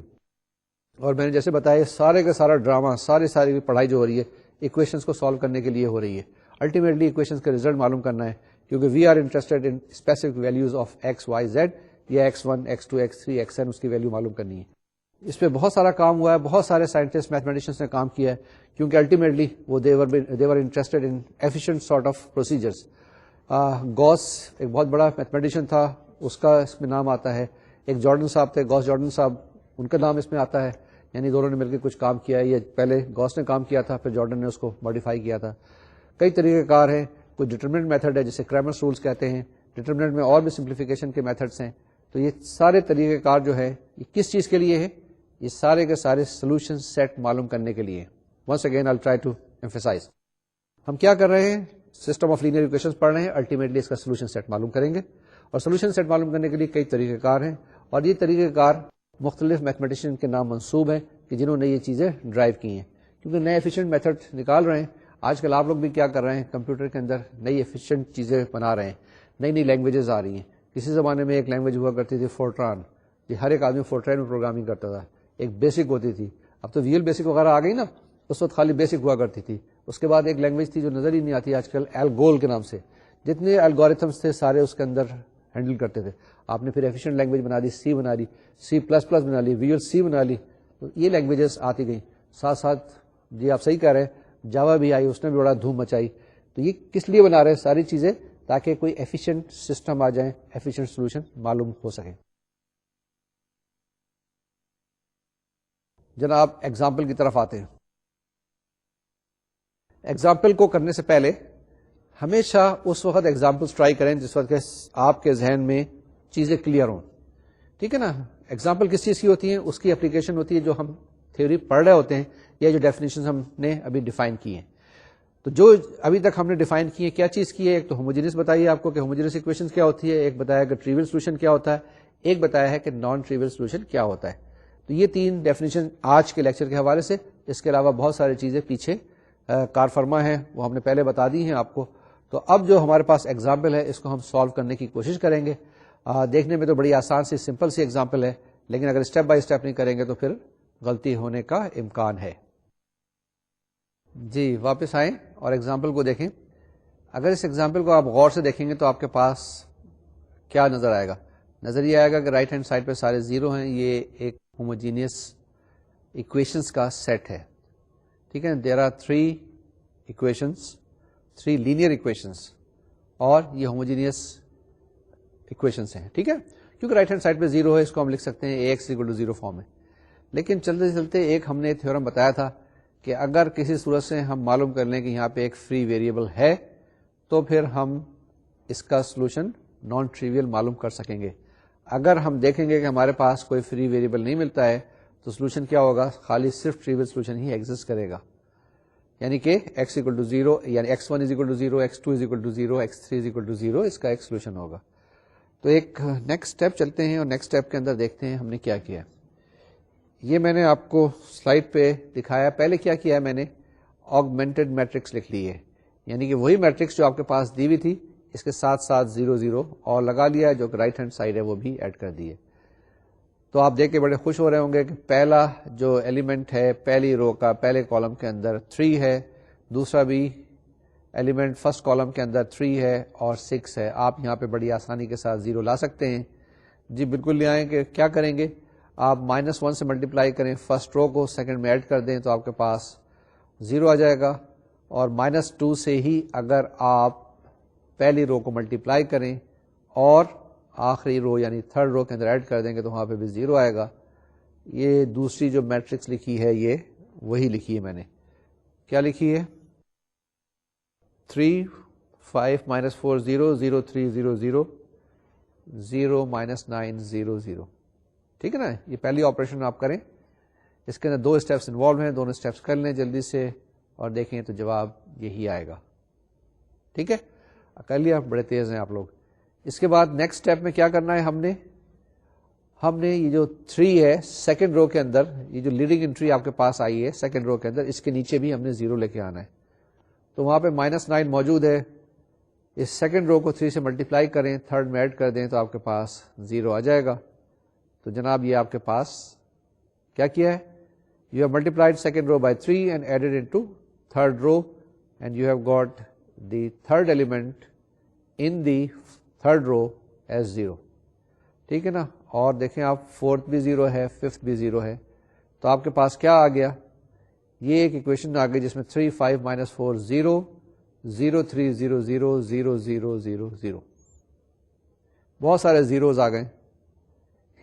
اور میں نے جیسے بتایا سارے کا سارا ڈرامہ ساری پڑھائی جو ہو رہی ہے اکویشنز کو سالو کرنے کے لیے ہو رہی ہے. الٹیمیٹلی اکویشنز کا ریزلٹ معلوم کرنا ہے کیونکہ we are interested in specific values of x y z یا X1 X2 X3 Xn اس کی ویلیو معلوم کرنی ہے. اس پہ بہت سارا کام ہوا ہے, بہت سارے سائنٹسٹ میتھمیٹیشینس نے کام کیا ہے کیونکہ الٹیمیٹلی وہ they're interested in efficient sort of procedures. Gauss ایک بہت بڑا میتھمیٹیشین تھا, اس کا اس میں نام آتا ہے. ایک جارڈن صاحب تھے, گوس جارڈن صاحب, ان کا نام اس میں آتا ہے. یعنی دونوں نے مل کے کچھ کام کیا ہے. یہ پہلے گوس نے کام کیا تھا, پھر جارڈن نے اس کو ماڈیفائی کیا تھا. کئی طریقے کار ہیں. کوئی ڈیٹرمنٹ میتھڈ ہے جسے کریمرس رولز کہتے ہیں. ڈیٹرمنٹ میں اور بھی سمپلیفیکیشن کے میتھڈس ہیں. تو یہ سارے طریقہ کار جو ہے یہ کس چیز کے لیے ہے؟ یہ سارے کے سارے سولوشن سیٹ معلوم کرنے کے لیے. Once again I try to emphasise. ہم کیا کر رہے ہیں؟ سسٹم آف لینئر اکویشنز پڑھ رہے ہیں. الٹیمیٹلی اس کا سولوشن سیٹ معلوم کریں گے اور سولوشن سیٹ معلوم کرنے کے لیے کئی طریقہ کار ہیں اور یہ طریقہ کار مختلف میتھمیٹیشین کے نام منسوب ہیں کہ جنہوں نے یہ چیزیں ڈرائیو کی ہیں. کیونکہ نئے ایفیشینٹ میتھڈ نکال رہے ہیں, آج کل آپ لوگ بھی کیا کر رہے ہیں, کمپیوٹر کے اندر نئی ایفیشینٹ چیزیں بنا رہے ہیں, نئی نئی لینگویجز آ رہی ہیں. کسی زمانے میں ایک لینگویج ہوا کرتی تھی فورٹران, یہ ہر ایک آدمی فورٹران میں پروگرامنگ کرتا تھا, ایک بیسک ہوتی تھی. اب تو ویل بیسک وغیرہ آ گئی نا, اس وقت خالی بیسک ہوا کرتی تھی. اس کے بعد ایک لینگویج تھی جو نظر ہی نہیں آتی آج کل, ایلگول کے نام سے. جتنے الگوریتھمس تھے سارے اس کے اندر ہینڈل کرتے تھے. آپ نے پھر ایفیشینٹ لینگویج بنا دی, سی بنا لی, سی پلس پلس بنا لی, ویژول سی بنا لی. تو یہ لینگویجز آتی گئیں. ساتھ ساتھ جی آپ صحیح کہہ رہے ہیں, جاوا بھی آئی, اس نے بھی بڑا دھوم مچائی. تو یہ کس لیے بنا رہے ہیں ساری چیزیں, تاکہ کوئی ایفیشینٹ سسٹم آ جائیں, ایفیشینٹ سولوشن معلوم ہو سکے. جناب ایگزامپل کی طرف آتے ہیں. ایگزامپل کو کرنے سے پہلے ہمیشہ اس وقت ایگزامپلس ٹرائی کریں جس وقت آپ کے ذہن میں چیزیں کلیئر ہوں. ٹھیک ہے نا. ایگزامپل کس چیز کی ہوتی ہیں, اس کی اپلیکیشن ہوتی ہے جو ہم تھیوری پڑھ رہے ہوتے ہیں یا جو ڈیفینیشن ہم نے ابھی ڈیفائن کی ہیں. تو جو ابھی تک ہم نے ڈیفائن کی ہے, کیا چیز کی ہے, ایک تو ہوموجینس بتائی ہے آپ کو کہ ہوموجینس ایکویشن کیا ہوتی ہے, ایک بتایا کہ ٹریول سولوشن کیا ہوتا ہے, ایک بتایا ہے کہ نان ٹریول سولوشن کیا ہوتا ہے. تو یہ تین ڈیفینیشن آج کے لیکچر کے حوالے سے. اس کے علاوہ بہت ساری چیزیں پیچھے کار فرما ہیں, وہ ہم نے پہلے بتا دی ہیں آپ کو. تو اب جو ہمارے پاس ایگزامپل ہے اس کو ہم سالو کرنے کی کوشش کریں گے. دیکھنے میں تو بڑی آسان سی سمپل سی ایگزامپل ہے, لیکن اگر اسٹیپ بائی اسٹیپ نہیں کریں گے تو پھر غلطی ہونے کا امکان ہے. جی واپس آئیں اور ایگزامپل کو دیکھیں. اگر اس ایگزامپل کو آپ غور سے دیکھیں گے تو آپ کے پاس کیا نظر آئے گا. نظر یہ آئے گا کہ رائٹ ہینڈ سائڈ پہ سارے زیرو ہیں. یہ ایک ہوموجینئس ایکویشنز کا سیٹ ہے. ٹھیک ہے. There are 3 equations, 3 linear equations, اور یہ ہوموجینئس ایکویشنز ہیں. ٹھیک ہے. کیونکہ رائٹ ہینڈ سائڈ پہ زیرو ہے, اس کو ہم لکھ سکتے ہیں AX=0 فارم میں. لیکن چلتے چلتے ایک ہم نے تھیورم بتایا تھا کہ اگر کسی صورت سے ہم معلوم کر لیں کہ یہاں پہ ایک فری ویریبل ہے تو پھر ہم اس کا سولوشن نان ٹریویل معلوم کر سکیں گے. اگر ہم دیکھیں گے کہ ہمارے پاس کوئی فری ویریبل نہیں ملتا ہے تو سولوشن کیا ہوگا, خالی صرف ٹریویل سولوشن ہی ایگزسٹ کرے گا. یعنی کہ x=0, یعنی x1=0, x2=0, x3=0, اس کا ایک سولوشن ہوگا. تو ایک نیکسٹ اسٹیپ چلتے ہیں اور نیکسٹ اسٹیپ کے اندر دیکھتے ہیں ہم نے کیا کیا. یہ میں نے آپ کو سلائڈ پہ دکھایا. پہلے کیا کیا ہے, میں نے آگمنٹڈ میٹرکس لکھ لی ہے, یعنی کہ وہی میٹرکس جو آپ کے پاس دی ہوئی تھی اس کے ساتھ ساتھ 0 0 اور لگا لیا, جو کہ رائٹ ہینڈ سائڈ ہے وہ بھی ایڈ کر دی ہے. تو آپ دیکھ کے بڑے خوش ہو رہے ہوں گے کہ پہلا جو ایلیمنٹ ہے پہلی رو کا پہلے کالم کے اندر 3 ہے, دوسرا بھی ایلیمنٹ فرسٹ کالم کے اندر 3 ہے اور 6 ہے. آپ یہاں پہ بڑی آسانی کے ساتھ 0 لا سکتے ہیں. جی بالکل لے آئیں گے. کیا کریں گے, آپ -1 سے ملٹیپلائی کریں فرسٹ رو کو, سیکنڈ میں ایڈ کر دیں تو آپ کے پاس 0 آ جائے گا. اور -2 سے ہی اگر آپ پہلی رو کو ملٹیپلائی کریں اور آخری رو یعنی تھرڈ رو کے اندر ایڈ کر دیں گے تو وہاں پہ بھی 0 آئے گا. یہ دوسری جو میٹرکس لکھی ہے یہ وہی لکھی ہے میں نے. کیا لکھی ہے, 3 5 -4 0 0 3 0 0 0 -9 0 0. ٹھیک ہے نا. یہ پہلی آپریشن آپ کریں, اس کے اندر 2 اسٹیپس انوالو ہیں, دونوں اسٹیپس کر لیں جلدی سے اور دیکھیں تو جواب یہی آئے گا. ٹھیک ہے, کر لیا, بڑے تیز ہیں آپ لوگ. اس کے بعد نیکسٹ اسٹیپ میں کیا کرنا ہے, ہم نے یہ جو 3 ہے سیکنڈ رو کے اندر, یہ جو لیڈنگ انٹری آپ کے پاس آئی ہے سیکنڈ رو کے اندر, اس کے نیچے بھی ہم نے 0 لے کے آنا ہے. تو وہاں پہ -9 موجود ہے, اس سیکنڈ رو کو 3 سے ملٹیپلائی کریں, تھرڈ میں ایڈ کر دیں تو آپ کے پاس 0 آ جائے گا. تو جناب یہ آپ کے پاس کیا ہے, you have multiplied second row by 3 and added into third row and you have got the third element in the third row as 0. ٹھیک ہے نا. اور دیکھیں آپ فورتھ بھی 0 ہے, ففتھ بھی 0 ہے, تو آپ کے پاس کیا آ گیا, یہ ایک ایکویشن آ گئی جس میں 3 5 -4 0 0 3 0 0 0 0 0 0. بہت سارے زیروز آ گئے.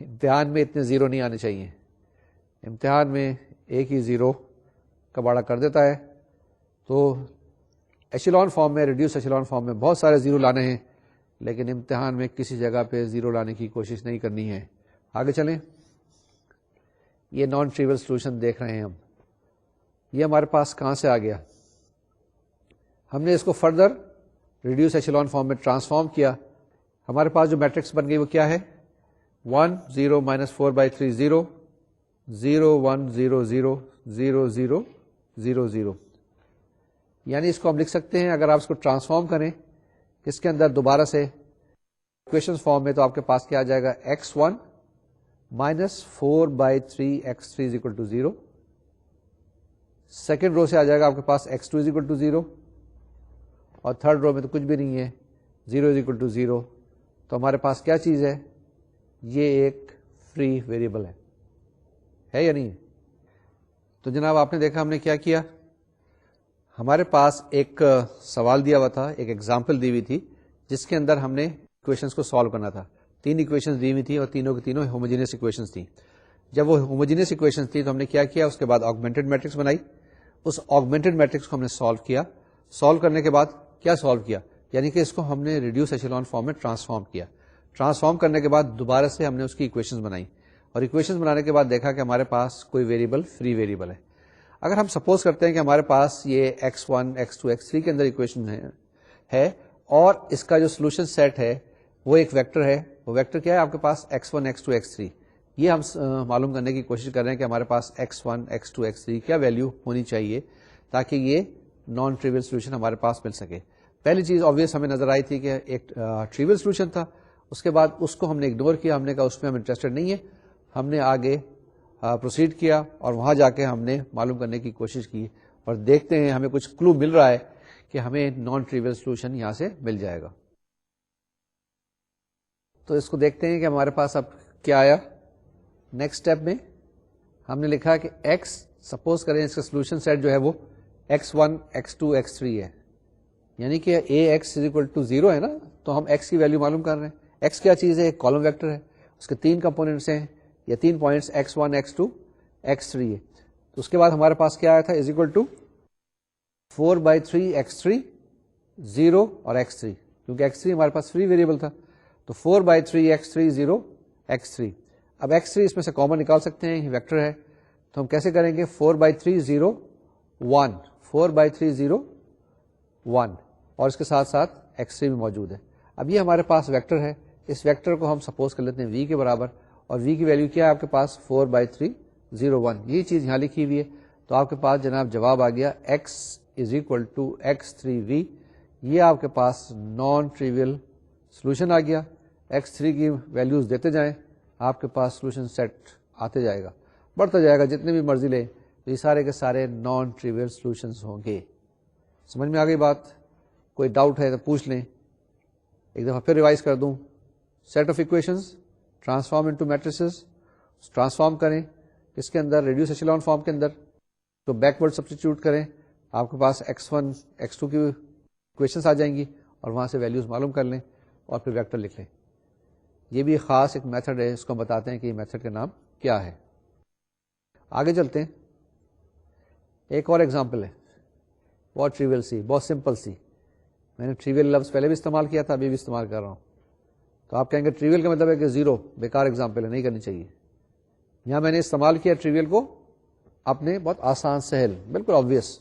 امتحان میں اتنے 0 نہیں آنے چاہیے, امتحان میں ایک ہی 0 کباڑا کر دیتا ہے. تو ایشیلون فارم میں, ریڈیوس ایشیلون فارم میں بہت سارے 0 لانے ہیں, لیکن امتحان میں کسی جگہ پہ 0 لانے کی کوشش نہیں کرنی ہے. آگے چلیں. یہ نان ٹریول سولوشن دیکھ رہے ہیں ہم, یہ ہمارے پاس کہاں سے آ گیا, ہم نے اس کو فردر ریڈیوس ایشیلون فارم میں ٹرانسفارم کیا. ہمارے پاس جو میٹرکس بن گئی وہ کیا ہے, 1 0 -4/3 0 0 1 0 0 0 0 0 0. یعنی اس کو ہم لکھ سکتے ہیں اگر آپ اس کو ٹرانسفارم کریں اس کے اندر دوبارہ سے اکویشن فارم میں, تو آپ کے پاس کیا آ جائے گا x1 minus 4/3 x3 = 0. Second row سے آ جائے گا آپ کے پاس x2 = 0, اور تھرڈ رو میں تو کچھ بھی نہیں ہے, 0 = 0. تو ہمارے پاس کیا چیز ہے, یہ ایک فری ویریبل ہے یا نہیں؟ تو جناب آپ نے دیکھا ہم نے کیا کیا, ہمارے پاس ایک سوال دیا ہوا تھا, ایک ایگزامپل دی ہوئی تھی جس کے اندر ہم نے اکویشنز کو سالو کرنا تھا. 3 اکویشنز دی ہوئی تھی اور تینوں کی تینوں ہوموجینس اکویشنز تھیں. جب وہ ہوموجینس اکویشنز تھی تو ہم نے کیا کیا, اس کے بعد آگمنٹڈ میٹرکس بنائی. اس آگمنٹڈ میٹرکس کو ہم نے سالو کیا. سالو کرنے کے بعد کیا سالو کیا, یعنی کہ اس کو ہم نے ریڈیوس ایشیلون فارم میں ٹرانسفارم کیا. ٹرانسفارم کرنے کے بعد دوبارہ سے ہم نے اس کی اکویشنز بنائی, اور اکویشنز بنانے کے بعد دیکھا کہ ہمارے پاس کوئی ویریبل فری ویریبل ہے. اگر ہم سپوز کرتے ہیں کہ ہمارے پاس یہ x1 x2 x3 کے اندر اکویشن ہے اور اس کا جو سولوشن سیٹ ہے وہ ایک ویکٹر ہے. وہ ویکٹر کیا ہے آپ کے پاس, x1 x2 x3. یہ ہم معلوم کرنے کی کوشش کر رہے ہیں کہ ہمارے پاس x1 x2 x3 کیا ویلیو ہونی چاہیے تاکہ یہ نان ٹریول سولوشن ہمارے پاس مل سکے. پہلی چیز آبویس ہمیں نظر آئی تھی کہ ایک ٹریول سولوشن تھا, اس کے بعد اس کو ہم نے اگنور کیا, ہم نے کہا اس میں ہم انٹرسٹڈ نہیں ہے. ہم نے آگے پروسیڈ کیا اور وہاں جا کے ہم نے معلوم کرنے کی کوشش کی, اور دیکھتے ہیں ہمیں کچھ کلو مل رہا ہے کہ ہمیں نان ٹریول سولوشن یہاں سے مل جائے گا. تو اس کو دیکھتے ہیں کہ ہمارے پاس اب کیا آیا. نیکسٹ اسٹیپ میں ہم نے لکھا کہ x, سپوز کریں اس کا سولوشن سیٹ جو ہے وہ x1 x2 x3 ہے, یعنی کہ ax = 0 ہے نا, تو ہم x کی ویلیو معلوم کر رہے ہیں. x کیا چیز ہے, ایک کالم ویکٹر ہے, اس کے 3 کمپوننٹس ہیں یا 3 پوائنٹس x1 x2 x3 ہے. تو اس کے بعد ہمارے پاس کیا آیا تھا, = 4/3 x3 0 اور x3, کیونکہ x3 ہمارے پاس فری ویریبل تھا. تو 4/3 x3 0 x3. اب x3 اس میں سے کامن نکال سکتے ہیں, یہ ویکٹر ہے, تو ہم کیسے کریں گے, 4/3 0 1 4/3 0 1, اور اس کے ساتھ ساتھ x3 بھی موجود ہے. اب یہ ہمارے پاس ویکٹر ہے, اس ویکٹر کو ہم سپوز کر لیتے ہیں v کے برابر, اور v کی ویلیو کیا ہے آپ کے پاس 4/3 0 1. یہ چیز یہاں لکھی ہوئی ہے, تو آپ کے پاس جناب جواب آ گیا x = x3v. یہ آپ کے پاس نان ٹریول سولوشن آ گیا. x3 کی ویلیوز دیتے جائیں, آپ کے پاس سولوشن سیٹ آتے جائے گا, بڑھتا جائے گا, جتنے بھی مرضی لیں, تو یہ سارے کے سارے نان ٹریول سولوشنز ہوں گے. سمجھ میں آ گئی بات؟ کوئی ڈاؤٹ ہے تو پوچھ لیں, ایک دفعہ پھر ریوائز کر دوں. Set of equations transform into matrices, transform کریں اس کے اندر ریڈیوس ایشیلون فارم کے اندر, تو بیکورڈ سبسٹیچیوٹ کریں, آپ کے پاس x1 x2 کی اکویشنز آ جائیں گی, اور وہاں سے ویلیوز معلوم کر لیں اور پھر ویکٹر لکھ لیں. یہ بھی خاص ایک میتھڈ ہے, اس کو ہم بتاتے ہیں کہ یہ میتھڈ کا نام کیا ہے. آگے چلتے ہیں, ایک اور ایگزامپل ہے, بہت ٹریول سی, بہت سمپل سی. میں نے ٹریول لفظ پہلے بھی استعمال کیا تھا, ابھی بھی استعمال کر رہا ہوں. تو آپ کہیں گے ٹریول کا مطلب ہے کہ 0 بیکار ایگزامپل ہے, نہیں کرنی چاہیے. یہاں میں نے استعمال کیا ٹریول کو اپنے بہت آسان سہل, بالکل آبویس.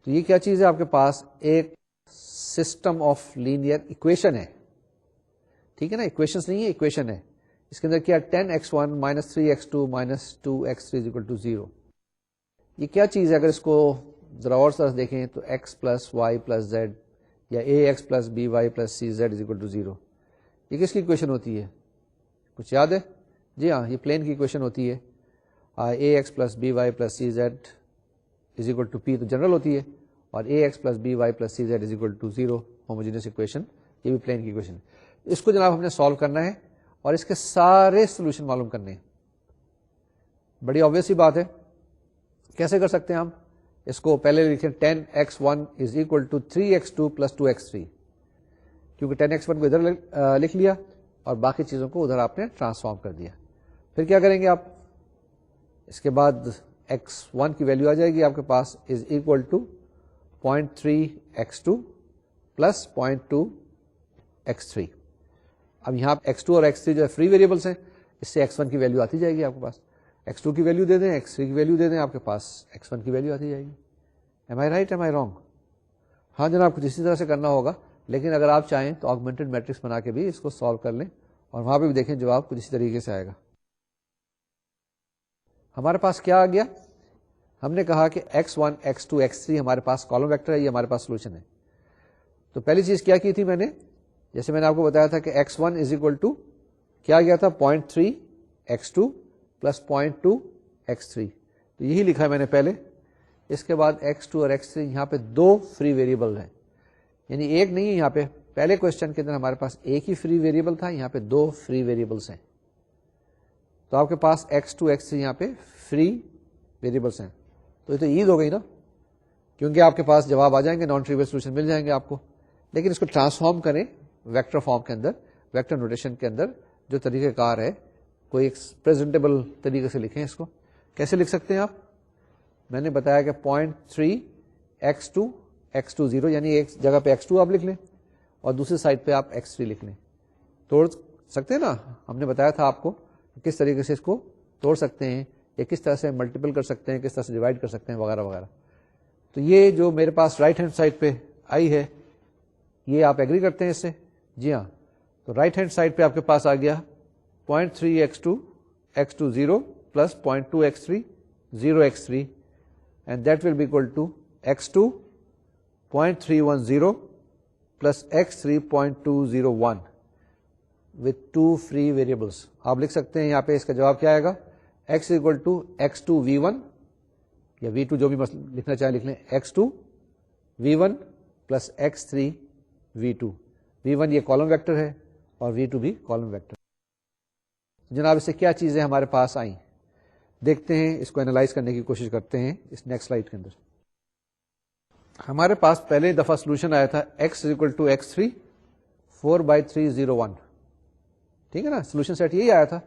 تو یہ کیا چیز ہے آپ کے پاس, ایک سسٹم آف لینئر اکویشن ہے, ٹھیک ہے نا, اکویشنز نہیں ہے, اکویشن ہے. اس کے اندر کیا 10x1 - 3x2 - 2x3 = 0. یہ کیا چیز ہے, اگر اس کو ذرا اور طرح دیکھیں تو x + y + z یا ax + by + cz = 0. یہ کس کی اکویشن ہوتی ہے, کچھ یاد ہے؟ جی ہاں, یہ پلین کی اکویشن ہوتی ہے. ax + by + cz = p تو جنرل ہوتی ہے, اور ax + by + cz = 0 homogeneous equation, یہ بھی پلین کی اکویشن. اس کو جناب ہم نے سالو کرنا ہے اور اس کے سارے سولوشن معلوم کرنے ہیں. بڑی آبویس سی بات ہے, کیسے کر سکتے ہیں ہم اس کو؟ پہلے لکھیں 10x1 = 3x2 + 2x3, کیونکہ 10x1 کو ادھر لکھ لیا اور باقی چیزوں کو ادھر آپ نے ٹرانسفارم کر دیا. پھر کیا کریں گے آپ, اس کے بعد x1 کی ویلیو آ جائے گی آپ کے پاس = 0.3x2 + 0.2x3. اب یہاں x2 اور x3 جو ہے فری ویریبلس ہیں, اس سے x1 کی ویلیو آتی جائے گی آپ کے پاس. x2 کی ویلیو دے دیں, x3 کی ویلیو دے دیں, آپ کے پاس x1 کی ویلیو آتی جائے گی. Am I right, am I wrong? ہاں جناب, کچھ اسی طرح سے کرنا ہوگا, لیکن اگر آپ چاہیں تو آگمنٹڈ میٹرکس بنا کے بھی اس کو سالو کر لیں, اور وہاں پہ بھی دیکھیں جواب کچھ اسی طریقے سے آئے گا. ہمارے پاس کیا آ گیا, ہم نے کہا کہ x1 x2 x3 ہمارے پاس کالم ویکٹر ہے, یہ ہمارے پاس سولوشن ہے. تو پہلی چیز کیا کی تھی میں نے, جیسے میں نے آپ کو بتایا تھا کہ x1 از اکول ٹو کیا گیا تھا 0.3 x2 پلس 0.2 x3, تو یہی لکھا ہے میں نے پہلے. اس کے بعد x2 اور x3 یہاں پہ دو فری ویریبل ہیں, یعنی ایک نہیں ہے یہاں پہ. پہلے کوشچن کے اندر ہمارے پاس ایک ہی فری ویریبل تھا, یہاں پہ دو فری ویریبلس ہیں. تو آپ کے پاس x2 x3 یہاں پہ فری ویریبلس ہیں. تو یہ تو ایز ہو گئی نا, کیونکہ آپ کے پاس جواب آ جائیں گے, نان ٹریول سولوشن مل جائیں گے آپ کو. لیکن اس کو ٹرانسفارم کریں ویکٹر فارم کے اندر, ویکٹر نوٹیشن کے اندر جو طریقہ کار ہے, کوئی ایک پریزنٹیبل طریقے سے لکھیں اس کو. کیسے لکھ سکتے ہیں آپ؟ میں نے بتایا کہ 0.3 x2 x2 0, یعنی ایک جگہ پہ x2 آپ لکھ لیں اور دوسری سائڈ پہ آپ x3 لکھ لیں. توڑ سکتے ہیں نا, ہم نے بتایا تھا آپ کو کس طریقے سے اس کو توڑ سکتے ہیں, یا کس طرح سے ملٹیپل کر سکتے ہیں, کس طرح سے ڈیوائڈ کر سکتے ہیں وغیرہ وغیرہ. تو یہ جو میرے پاس رائٹ ہینڈ سائڈ پہ آئی ہے, یہ آپ ایگری کرتے ہیں اس سے؟ جی ہاں. تو رائٹ ہینڈ سائڈ پہ آپ کے پاس آ گیا 0.3 x2 x2 0 plus 0.2 x3 0 x3, and that will be equal to x2 0.310 plus x3 0.201 with two free variables. آپ لکھ سکتے ہیں یہاں پہ اس کا جواب کیا آئے گا, x equal to x2 v1 یا v2 جو بھی لکھنا چاہیں لکھ لیں, x2 v1 plus x3 v2. v1 یہ کالم ویکٹر ہے اور v2 بھی کالم ویکٹر. جناب اس سے کیا چیزیں ہمارے پاس آئیں, دیکھتے ہیں, اس کو اینالائز کرنے کی کوشش کرتے ہیں اس نیکسٹ سلائیڈ کے اندر. ہمارے پاس پہلے دفعہ سولوشن آیا تھا x equal to x3 4/301, ٹھیک ہے نا, سولوشن سیٹ یہی آیا تھا.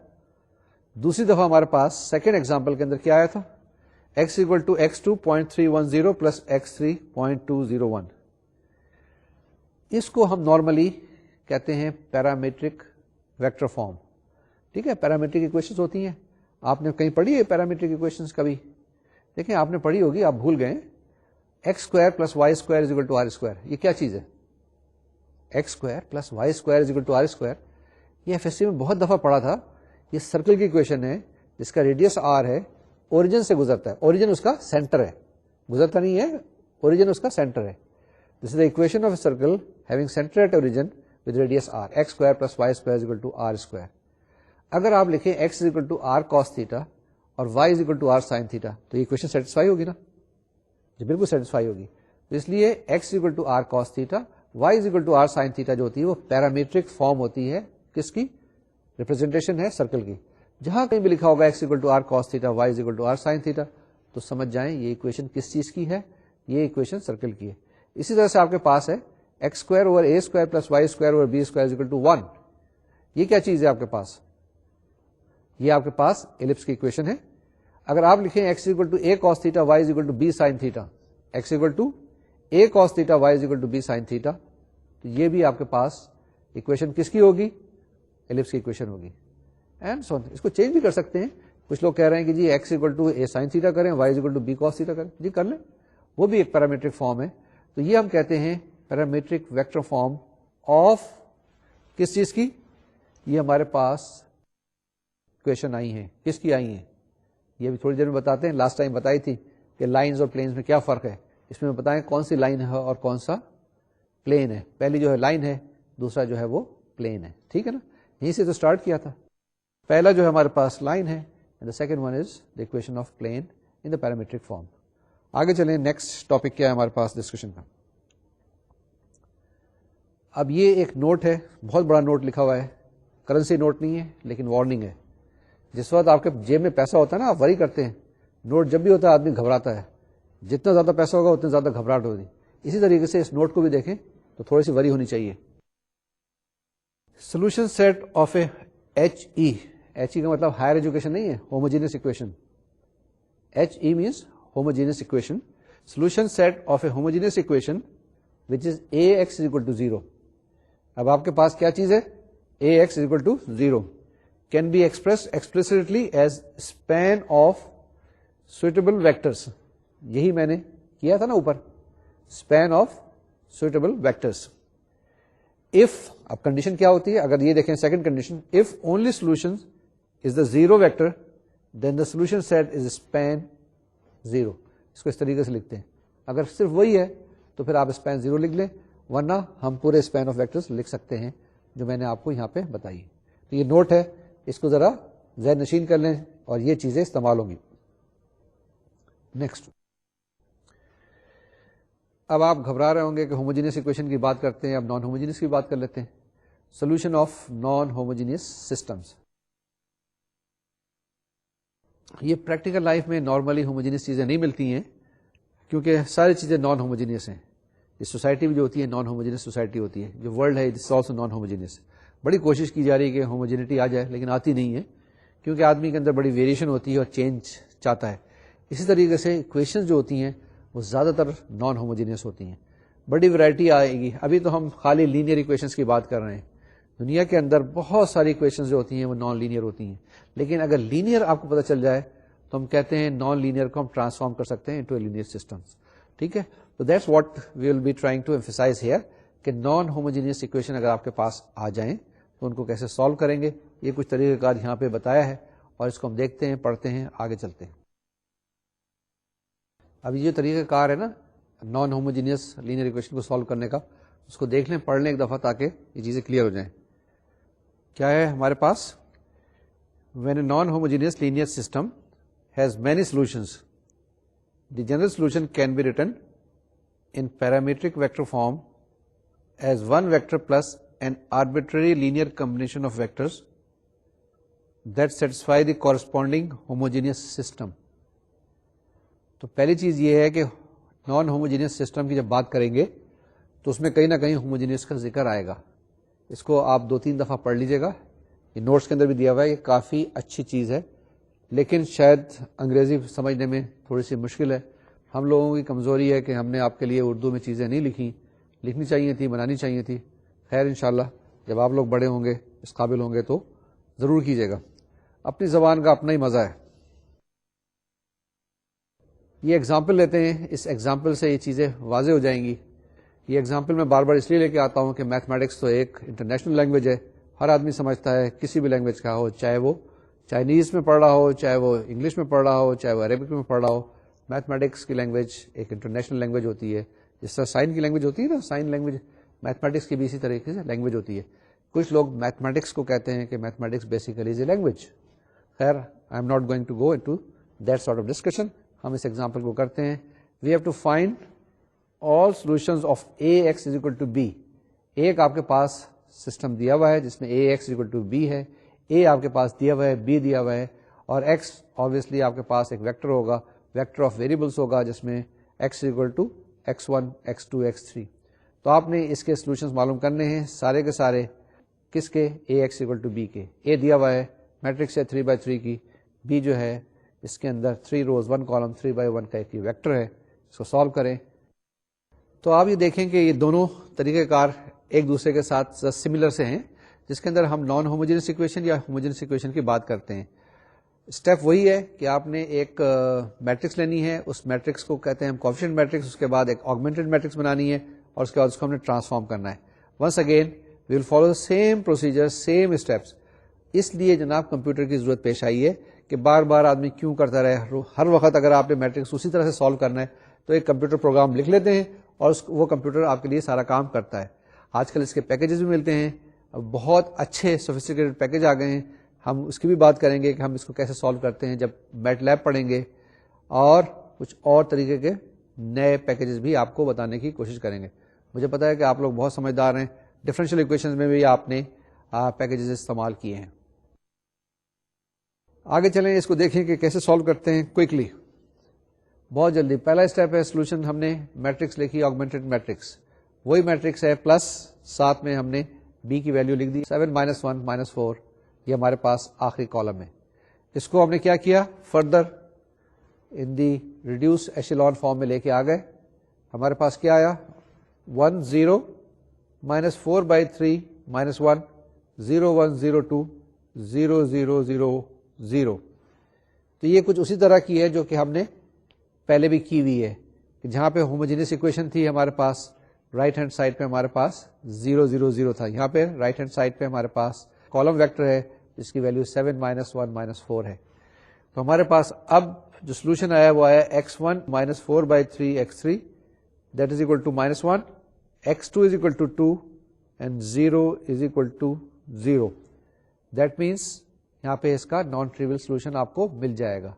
دوسری دفعہ ہمارے پاس سیکنڈ ایگزامپل کے اندر کیا آیا تھا, x equal to x2 0.310 plus x3 0.201. اس کو ہم نارملی کہتے ہیں پیرامیٹرک ویکٹر فارم. ٹھیک ہے, پیرامیٹرک ایکویشنز ہوتی ہیں, آپ نے کہیں پڑھی ہے پیرامیٹرک ایکویشنز کبھی؟ دیکھیں آپ نے پڑھی ہوگی, آپ بھول گئے. x square plus y square is equal to r square, یہ کیا چیز ہے؟ x square plus y square is equal to r square. یہ ایف ایس سی میں بہت دفعہ پڑھا تھا. یہ سرکل کی ایکویشن ہے جس کا ریڈیس r ہے, اوریجن سے گزرتا ہے, اوریجن اس کا سینٹر ہے, گزرتا نہیں ہے, اوریجن اس کا سینٹر ہے. This is the equation of a circle having centre at origin with radius r, x square plus y square is equal to r square. اگر آپ لکھیں x is equal to r cos theta اور y is equal to r sin theta, تو یہ equation satisfy ہوگی نا؟ جی بالکل satisfy ہوگی. تو اس لیے x is equal to r cos theta, y is equal to r sin theta جو ہوتی ہے وہ پیرامیٹرک فارم ہوتی ہے. کس کی ریپرزینٹیشن ہے؟ سرکل کی. جہاں کہیں بھی لکھا ہوگا x equal to r cos theta, y is equal to r sin theta, تو سمجھ جائیں یہ ایکویشن کس چیز کی ہے, یہ ایکویشن سرکل کی ہے. اسی طرح سے آپ کے پاس ہے x square over a square plus y square over b square is equal to 1. یہ کیا چیز ہے آپ کے پاس؟ یہ آپ کے پاس ایلپس کی ایکویشن ہے. اگر آپ لکھیں x equal to a cos theta, y is equal to b sin theta, x equal to a cos theta, y is equal to b sin theta, تو یہ بھی آپ کے پاس ایکویشن کس کی ہوگی؟ ایلپس کی ایکویشن ہوگی. اینڈ سو اس کو چینج بھی کر سکتے ہیں. کچھ لوگ کہہ رہے ہیں کہ جی x equal to a sin theta کریں, y is equal to b cos theta کریں, جی کر لیں, وہ بھی ایک پیرامیٹرک فارم ہے. تو یہ ہم کہتے ہیں پیرامیٹرک ویکٹر فارم آف کس چیز کی؟ یہ ہمارے پاس ایکویشن آئی ہیں. کس کی آئی ہیں؟ یہ بھی تھوڑی دیر میں بتاتے ہیں. لاسٹ ٹائم بتائی تھی کہ لائنز اور پلینز میں کیا فرق ہے. اس میں بتائیں کون سی لائن ہے اور کون سا پلین ہے. پہلی جو ہے لائن ہے, دوسرا جو ہے وہ پلین ہے. ٹھیک ہے نا, یہیں سے تو اسٹارٹ کیا تھا. پہلا جو ہے ہمارے پاس لائن ہے, and the second one is the equation of plane in the parametric form. آگے چلیں, نیکسٹ ٹاپک کیا ہے ہمارے پاس ڈسکشن کا. اب یہ ایک نوٹ ہے, بہت بڑا نوٹ لکھا ہوا ہے, کرنسی نوٹ نہیں ہے لیکن وارننگ ہے. جس وقت آپ کے جیب میں پیسہ ہوتا ہے نا, آپ وری کرتے ہیں. نوٹ جب بھی ہوتا ہے آدمی گھبراتا ہے, جتنا زیادہ پیسہ ہوگا اتنا زیادہ گھبراہٹ ہوگی. اسی طریقے سے اس نوٹ کو بھی دیکھیں تو تھوڑی سی وری ہونی چاہیے. Solution set of a H E, H E کا مطلب ہائر ایجوکیشن نہیں ہے, homogeneous equation. H E means homogeneous equation. Solution set of a homogeneous equation which is A x is equal to 0. اب آپ کے پاس کیا چیز ہے؟ A x is equal to 0 can be expressed explicitly as span of suitable vectors. یہی میں نے کیا تھا نا اوپر, span of suitable vectors. if, اب کنڈیشن کیا ہوتی ہے؟ اگر یہ دیکھیں second condition, if only solution is the zero vector then the solution set is span 0. اس کو اس طریقے سے لکھتے ہیں. اگر صرف وہی ہے تو پھر آپ اسپین 0 لکھ لیں, ورنہ ہم پورے اسپین آف ویکٹرز لکھ سکتے ہیں جو میں نے آپ کو یہاں پہ بتائی. تو یہ نوٹ ہے, اس کو ذرا ذہن نشین کر لیں اور یہ چیزیں استعمال ہوں گی. نیکسٹ, اب آپ گھبرا رہے ہوں گے کہ ہوموجینس ایکویشن کی بات کرتے ہیں, اب نان ہوموجینس کی بات کر لیتے ہیں. Solution of non homogeneous systems. یہ پریکٹیکل لائف میں نارملی ہوموجینس چیزیں نہیں ملتی ہیں, کیونکہ ساری چیزیں نان ہوموجینس ہیں. یہ سوسائٹی بھی جو ہوتی ہے نان ہوموجینس سوسائٹی ہوتی ہے, جو ورلڈ ہے دس آلسو نان ہوموجینس. بڑی کوشش کی جا رہی ہے کہ ہوموجینٹی آ جائے, لیکن آتی نہیں ہے, کیونکہ آدمی کے اندر بڑی ویریشن ہوتی ہے اور چینج چاہتا ہے. اسی طریقے سے ایکویشن جو ہوتی ہیں وہ زیادہ تر نان ہوموجینس ہوتی ہیں. بڑی ورائٹی آئے گی. ابھی تو ہم خالی لینئر ایکویشنز کی بات کر رہے ہیں. دنیا کے اندر بہت ساری ایکویشنز جو ہوتی ہیں وہ نان لینئر ہوتی ہیں, لیکن اگر لینئر آپ کو پتہ چل جائے تو ہم کہتے ہیں نان لینئر کو ہم ٹرانسفارم کر سکتے ہیں انٹو لینئر سسٹمز. ٹھیک ہے, تو that's what we will be trying to emphasise here, کہ نان ہوموجینس ایکویشن اگر آپ کے پاس آ جائیں تو ان کو کیسے سالو کریں گے. یہ کچھ طریقہ کار یہاں پہ بتایا ہے اور اس کو ہم دیکھتے ہیں, پڑھتے ہیں, آگے چلتے ہیں. اب یہ جو طریقہ کار ہے نا نان ہوموجینس لینئر ایکویشن کو سالو کرنے کا, اس کو دیکھ لیں, پڑھ لیں ایک دفعہ تاکہ یہ چیزیں کلیئر ہو جائیں. کیا ہے ہمارے پاس, when a non-homogeneous linear system has many solutions, the general solution can be written in parametric vector form as one vector plus an arbitrary linear combination of vectors that satisfy the corresponding homogeneous system. تو پہلی چیز یہ ہے کہ non homogeneous system کی جب بات کریں گے تو اس میں کہیں نہ کہیں ہوموجینس کا ذکر آئے گا. اس کو آپ 2-3 دفعہ پڑھ لیجئے گا, یہ نوٹس کے اندر بھی دیا ہوا ہے. یہ کافی اچھی چیز ہے, لیکن شاید انگریزی سمجھنے میں تھوڑی سی مشکل ہے. ہم لوگوں کی کمزوری ہے کہ ہم نے آپ کے لیے اردو میں چیزیں نہیں لکھی, لکھنی چاہیے تھی, بنانی چاہیے تھی. خیر انشاءاللہ جب آپ لوگ بڑے ہوں گے, اس قابل ہوں گے تو ضرور کیجیے گا. اپنی زبان کا اپنا ہی مزہ ہے. یہ ایگزامپل لیتے ہیں, اس ایگزامپل سے یہ چیزیں واضح ہو جائیں گی. یہ ایگزامپل میں بار بار اس لیے لے کے آتا ہوں کہ میتھمیٹکس تو ایک انٹرنیشنل لینگویج ہے, ہر آدمی سمجھتا ہے, کسی بھی لینگویج کا ہو, چاہے وہ چائنیز میں پڑھ رہا ہو, چاہے وہ انگلش میں پڑھ رہا ہو, چاہے وہ عربک میں پڑھ رہا ہو. میتھمیٹکس کی لینگویج ایک انٹرنیشنل لینگویج ہوتی ہے, جس طرح سائن کی لینگویج ہوتی ہے نا, سائن لینگویج میتھمیٹکس کی بھی اسی طریقے سے لینگویج ہوتی ہے. کچھ لوگ میتھمیٹکس کو کہتے ہیں کہ mathematics basically is a language. خیر I am not going to go into that sort of discussion. ہم اس ایگزامپل کو کرتے ہیں. We have to find all solutions of ax is equal to b. ایک آپ کے پاس سسٹم دیا ہوا ہے جس میں ax is equal to b ہے, a آپ کے پاس دیا ہوا ہے, b دیا ہوا ہے, اور x obviously آپ کے پاس ایک ویکٹر ہوگا, ویکٹر آف ویریبلس ہوگا جس میں x is equal to x1 x2 x3. تو آپ نے اس کے سولوشنز معلوم کرنے ہیں سارے کے سارے. کس کے, ax is equal to b کے. a دیا ہوا ہے میٹرکس ہے 3x3 کی, b جو ہے اس کے اندر 3 روز 1 کالم 3x1 کا ایک ویکٹر ہے. اس کو سالو کریں تو آپ یہ دیکھیں کہ یہ دونوں طریقہ کار ایک دوسرے کے ساتھ سملر سے ہیں, جس کے اندر ہم نان ہوموجینس ایکویشن یا ہوموجینس ایکویشن کی بات کرتے ہیں. اسٹیپ وہی ہے کہ آپ نے ایک میٹرکس لینی ہے, اس میٹرکس کو کہتے ہیں ہم کوفیشینٹ میٹرکس, اس کے بعد ایک آگمنٹڈ میٹرکس بنانی ہے, اور اس کے بعد اس کو ہم نے ٹرانسفارم کرنا ہے. Once again we will follow same procedure, same steps. اس لیے جناب کمپیوٹر کی ضرورت پیش آئی ہے کہ بار بار آدمی کیوں کرتا رہے. ہر وقت اگر آپ نے میٹرکس اسی طرح سے سالو کرنا ہے تو ایک کمپیوٹر پروگرام لکھ لیتے ہیں اور وہ کمپیوٹر آپ کے لیے سارا کام کرتا ہے. آج کل اس کے پیکیجز بھی ملتے ہیں, بہت اچھے سوفسٹیکیٹڈ پیکیج آ گئے ہیں. ہم اس کی بھی بات کریں گے کہ ہم اس کو کیسے سالو کرتے ہیں جب میٹ لیب پڑھیں گے, اور کچھ اور طریقے کے نئے پیکیجز بھی آپ کو بتانے کی کوشش کریں گے. مجھے پتا ہے کہ آپ لوگ بہت سمجھدار ہیں, ڈفرینشیل ایکویشنز میں بھی آپ نے پیکیجز استعمال کیے ہیں. آگے چلیں, اس کو دیکھیں کہ کیسے سالو کرتے ہیں کوئکلی, بہت جلدی. پہلا اسٹیپ ہے سولوشن, ہم نے میٹرکس لکھی آگمنٹڈ میٹرکس, وہی میٹرکس ہے پلس ساتھ میں ہم نے b کی ویلیو لکھ دی 7 -1 -4, یہ ہمارے پاس آخری کالم ہے. اس کو ہم نے کیا کیا, فردر ان دی ریڈیوس ایشیلون فارم میں لے کے آ گئے. ہمارے پاس کیا آیا 1 0 -4/3 -1 0 1 0 2 0 0 0 0. تو یہ کچھ اسی طرح کی ہے جو کہ ہم نے پہلے بھی کی ہوئی ہے, کہ جہاں پہ ہوموجینس ایکویشن تھی ہمارے پاس رائٹ ہینڈ سائڈ پہ ہمارے پاس 0 0 0 تھا, یہاں پہ رائٹ ہینڈ سائڈ پہ ہمارے پاس کالم ویکٹر ہے جس کی ویلیو 7 -1 -4 ہے. تو ہمارے پاس اب جو سولوشن آیا وہ آیا x1 minus 4/3 x3 that is equal to -1, x2 is equal to 2 and 0 is equal to 0. That means یہاں پہ اس کا نان ٹریول سولوشن آپ کو مل جائے گا.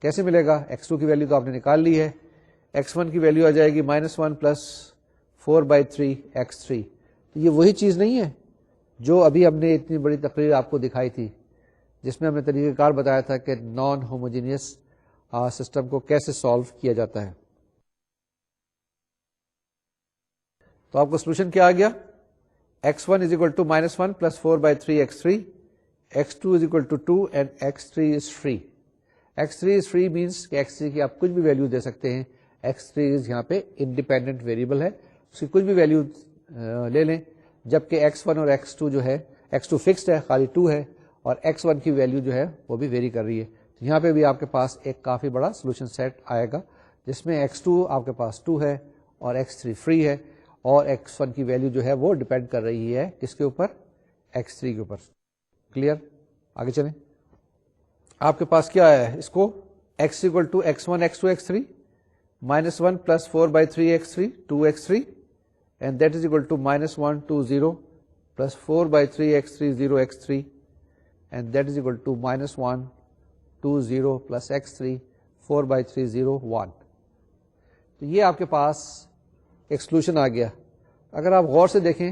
کیسے ملے گا؟ x2 کی ویلیو تو آپ نے نکال لی ہے, x1 کی ویلیو آ جائے گی -1 plus 4/3 x3. تو یہ وہی چیز نہیں ہے جو ابھی ہم نے اتنی بڑی تقریر آپ کو دکھائی تھی جس میں ہم نے طریقہ کار بتایا تھا کہ نان ہوموجینئس سسٹم کو کیسے سالو کیا جاتا ہے. تو آپ کو سولوشن کیا آ گیا؟ x1 is equal to -1 plus 4/3 x3, x2 is equal to 2 and x3 is free. x3 is free means کہ x3 کی آپ کچھ بھی ویلیو دے سکتے ہیں. x3 is یہاں پہ انڈیپینڈنٹ ویریبل ہے, اس کی کچھ بھی ویلیو لے لیں, جبکہ x1 اور x2 جو ہے, x2 فکسڈ ہے, خالی 2 ہے, اور x1 کی ویلیو جو ہے وہ بھی ویری کر رہی ہے. تو یہاں پہ بھی آپ کے پاس ایک کافی بڑا سولوشن سیٹ آئے گا جس میں x2 آپ کے پاس 2 ہے اور x3 فری ہے, اور x1 کی ویلیو جو ہے وہ ڈیپینڈ کر رہی ہے کس کے اوپر؟ x3 کے اوپر. کلیئر؟ آگے چلیں. آپ کے پاس کیا آیا ہے؟ اس کو x equal to x1 x2 x3 -1 plus 4/3 x3 2x3 and that is equal to -1 2 0 plus 4/3 x3 0 x3 and that is equal to -1 2 0 plus x3 4/3 0 1. تو یہ آپ کے پاس ایک سولوشن آ گیا. اگر آپ غور سے دیکھیں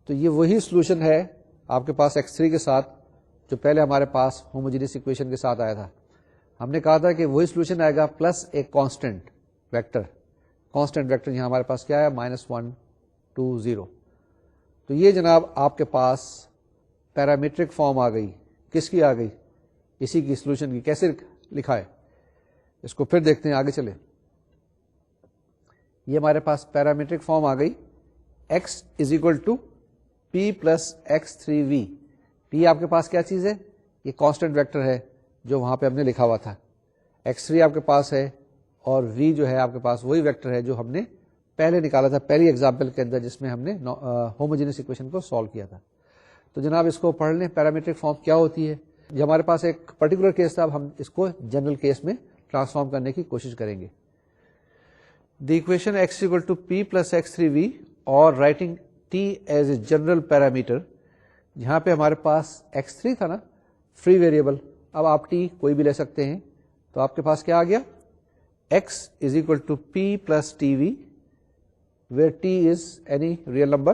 تو یہ وہی سولوشن ہے آپ کے پاس x3 کے ساتھ جو پہلے ہمارے پاس ہوموجینس اکویشن کے ساتھ آیا تھا. ہم نے کہا تھا کہ وہی سولوشن آئے گا پلس ایک کانسٹنٹ ویکٹر. کانسٹنٹ ویکٹر یہاں ہمارے پاس کیا ہے؟ -1 2 0. تو یہ جناب آپ کے پاس پیرامیٹرک فارم آ گئی. کس کی آ گئی؟ اسی کی سولوشن کی. کیسے لکھا ہے اس کو پھر دیکھتے ہیں, آگے چلے. یہ ہمارے پاس پیرامیٹرک فارم آ گئی. x is equal to p plus x3v. p آپ کے پاس کیا چیز ہے؟ یہ کانسٹنٹ ویکٹر ہے جو وہاں پہ ہم نے لکھا ہوا تھا. x3 آپ کے پاس ہے اور v جو ہے آپ کے پاس وہی ویکٹر ہے جو ہم نے پہلے نکالا تھا پہلی ایگزامپل کے اندر جس میں ہم نے ہوموجینس اکویشن کو سالو کیا تھا. تو جناب اس کو پڑھ لیں, پیرامیٹرک فارم کیا ہوتی ہے. یہ ہمارے پاس ایک پرٹیکولر کیس تھا, اب ہم اس کو جنرل کیس میں ٹرانسفارم کرنے کی کوشش کریں گے. The equation x equal to p plus x3v or writing t as a general parameter. یہاں پہ ہمارے پاس x3 تھا نا, فری ویریبل. اب آپ t کوئی بھی لے سکتے ہیں. تو آپ کے پاس کیا آ گیا؟ x is equal to p plus tv where t is any real number.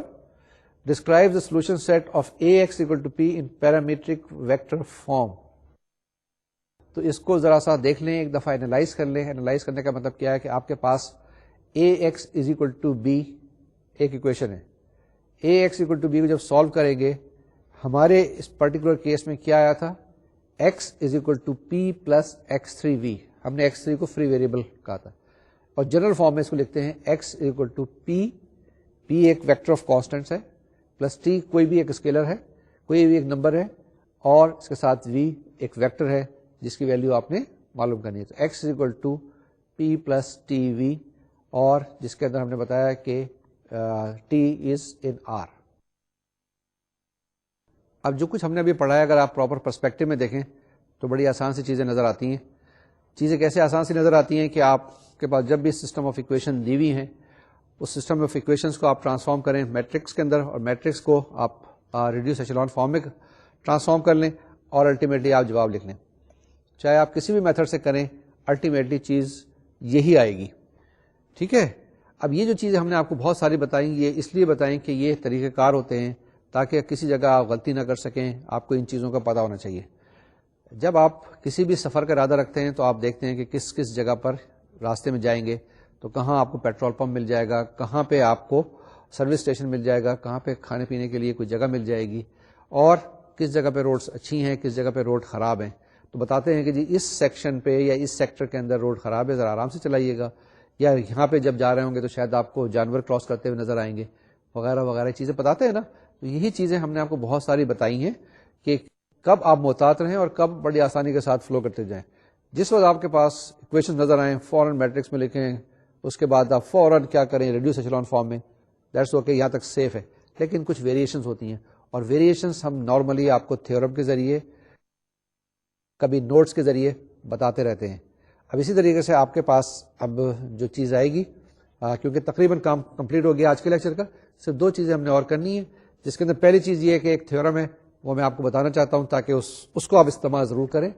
Describes the solution set of ax equal to p in parametric vector form. تو اس کو ذرا سا دیکھ لیں, ایک دفعہ انالائز کر لیں. انالائز کرنے کا مطلب کیا ہے کہ آپ کے پاس ax is equal to b ایک اکویشن ہے. ax equal to b کو جب سالو کریں گے ہمارے اس پرٹیکولر کیس میں کیا آیا تھا؟ x is equal to p plus x3v. ہم نے x3 کو فری ویریبل کہا تھا اور جنرل فارم میں اس کو لکھتے ہیں x is equal to p. p ایک ویکٹر آف کانسٹنٹس ہے, پلس t کوئی بھی ایک اسکیلر ہے, کوئی بھی ایک نمبر ہے, اور اس کے ساتھ v ایک ویکٹر ہے جس کی ویلیو آپ نے معلوم کرنی ہے. تو x is equal to p plus tv اور جس کے اندر ہم نے بتایا کہ t is in r. اب جو کچھ ہم نے ابھی پڑھا ہے اگر آپ پراپر پرسپیکٹو میں دیکھیں تو بڑی آسان سی چیزیں نظر آتی ہیں. چیزیں کیسے آسان سی نظر آتی ہیں کہ آپ کے پاس جب بھی سسٹم آف اکویشن دی ہوئی ہیں اس سسٹم آف اکویشنز کو آپ ٹرانسفارم کریں میٹرکس کے اندر, اور میٹرکس کو آپ ریڈیوس ایچلون فارم میں ٹرانسفارم کر لیں اور الٹیمیٹلی آپ جواب لکھ لیں. چاہے آپ کسی بھی میتھڈ سے کریں الٹیمیٹلی چیز یہی آئے گی. ٹھیک ہے. اب یہ جو چیزیں ہم نے آپ کو بہت ساری بتائیں, یہ اس لیے بتائیں کہ یہ طریقہ کار ہوتے ہیں تاکہ کسی جگہ آپ غلطی نہ کر سکیں. آپ کو ان چیزوں کا پتہ ہونا چاہیے. جب آپ کسی بھی سفر کا ارادہ رکھتے ہیں تو آپ دیکھتے ہیں کہ کس کس جگہ پر راستے میں جائیں گے, تو کہاں آپ کو پیٹرول پمپ مل جائے گا, کہاں پہ آپ کو سروس اسٹیشن مل جائے گا, کہاں پہ کھانے پینے کے لیے کوئی جگہ مل جائے گی, اور کس جگہ پہ روڈز اچھی ہیں, کس جگہ پہ روڈ خراب ہیں. تو بتاتے ہیں کہ جی اس سیکشن پہ یا اس سیکٹر کے اندر روڈ خراب ہے, ذرا آرام سے چلائیے گا, یا یہاں پہ جب جا رہے ہوں گے تو شاید آپ کو جانور کراس کرتے ہوئے نظر آئیں گے, وغیرہ وغیرہ چیزیں بتاتے ہیں نا. تو یہی چیزیں ہم نے آپ کو بہت ساری بتائی ہیں کہ کب آپ محتاط رہیں اور کب بڑی آسانی کے ساتھ فلو کرتے جائیں. جس وقت آپ کے پاس ایکویشن نظر آئیں فوراً میٹرکس میں لکھیں, اس کے بعد آپ فوراً کیا کریں ریڈیوس ایچلون فارم میں. دیٹس اوکے, یہاں تک سیف ہے. لیکن کچھ ویریشنز ہوتی ہیں, اور ویریشنز ہم نارملی آپ کو تھیورم کے ذریعے کبھی نوٹس کے ذریعے بتاتے رہتے ہیں. اب اسی طریقے سے آپ کے پاس اب جو چیز آئے گی, کیونکہ تقریباً کام کمپلیٹ ہو گیا آج کے لیکچر کا, صرف 2 چیزیں ہم نے اور کرنی ہے, جس کے اندر پہلی چیز یہ ہے کہ ایک تھیورم ہے وہ میں آپ کو بتانا چاہتا ہوں تاکہ اس کو آپ استعمال ضرور کریں,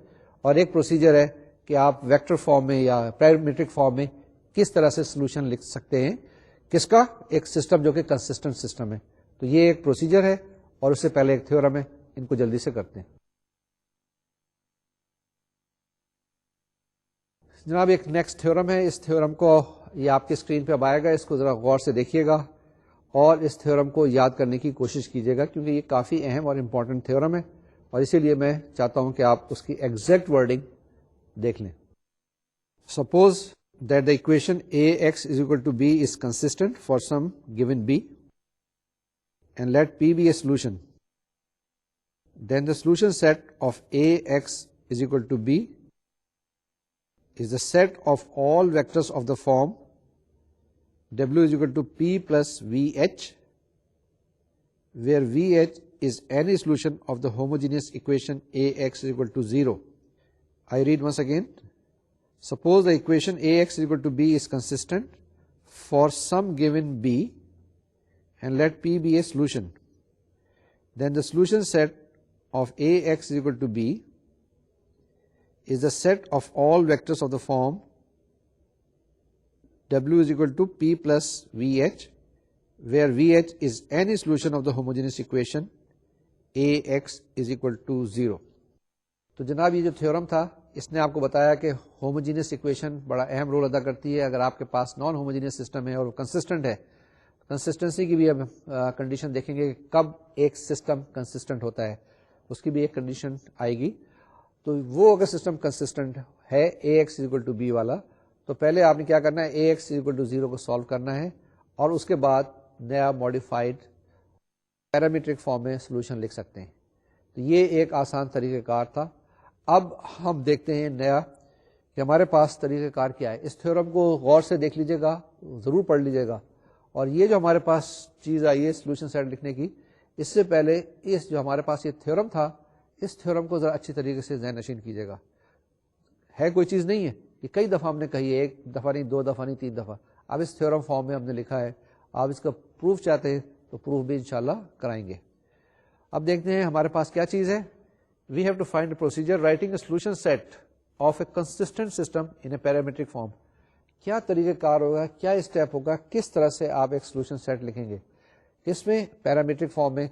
اور ایک پروسیجر ہے کہ آپ ویکٹر فارم میں یا پیرامیٹرک فارم میں کس طرح سے سولوشن لکھ سکتے ہیں, کس کا, ایک سسٹم جو کہ کنسسٹنٹ سسٹم ہے. تو یہ ایک پروسیجر ہے اور اس سے پہلے ایک تھیورم ہے, ان کو جلدی سے کرتے ہیں. جناب ایک نیکسٹ تھیورم ہے, اس تھیورم کو یہ آپ کی اسکرین پہ اب آئے گا, اس کو ذرا غور سے دیکھیے گا اور اس تھیورم کو یاد کرنے کی کوشش کیجیے گا, کیونکہ یہ کافی اہم اور امپورٹنٹ تھیورم ہے, اور اسی لیے میں چاہتا ہوں کہ آپ اس کی ایگزیکٹ ورڈنگ دیکھ لیں. Suppose that the equation AX=B is consistent for some given B and let P be a solution. Then the solution set of AX=B is the set of all vectors of the form W=P plus VH, where VH is any solution of the homogeneous equation AX=0. I read once again. Suppose the equation AX=B is consistent for some given B and let P be a solution. Then the solution set of AX=B is the set of all vectors of the form W=P plus VH, where VH is any solution of the homogeneous equation AX=0. تو جناب یہ جو theorem تھا اس نے آپ کو بتایا کہ ہوموجینس ایکویشن بڑا اہم رول ادا کرتی ہے. اگر آپ کے پاس نان ہوموجینس سسٹم ہے اور وہ کنسسٹنٹ ہے, کنسسٹنسی کی بھی اب کنڈیشن دیکھیں گے کہ کب ایک سسٹم کنسسٹنٹ ہوتا ہے, اس کی بھی ایک کنڈیشن آئے گی. تو وہ اگر سسٹم کنسسٹنٹ ہے AX=B والا, تو پہلے آپ نے کیا کرنا ہے, AX=0 کو سالو کرنا ہے اور اس کے بعد نیا ماڈیفائڈ پیرامیٹرک فارم میں سولوشن لکھ سکتے ہیں. تو یہ ایک آسان طریقہ کار تھا. اب ہم دیکھتے ہیں نیا کہ ہمارے پاس طریقہ کار کیا ہے. اس تھیورم کو غور سے دیکھ لیجیے گا, ضرور پڑھ لیجیے گا, اور یہ جو ہمارے پاس چیز آئی ہے سولوشن سیٹ لکھنے کی, اس سے پہلے اس جو ہمارے پاس یہ تھیورم تھا اس تھیورم کو ذرا اچھی طریقے سے ذہن نشین کیجیے گا. ہے کوئی چیز نہیں ہے کہ کئی دفعہ ہم نے کہی ہے, 1 دفعہ نہیں, 2 دفعہ نہیں, 3 دفعہ. اب اس تھیورم فارم میں ہم نے لکھا ہے, آپ اس کا پروف چاہتے ہیں تو پروف بھی انشاءاللہ کرائیں گے. اب دیکھتے ہیں ہمارے پاس کیا چیز ہے. We have to find a procedure writing a solution set of a consistent system in a parametric form. کیا طریقہ کار ہوگا, کیا اسٹیپ ہوگا, کس طرح سے آپ ایک سولوشن سیٹ لکھیں گے اس میں پیرامیٹرک فارم میں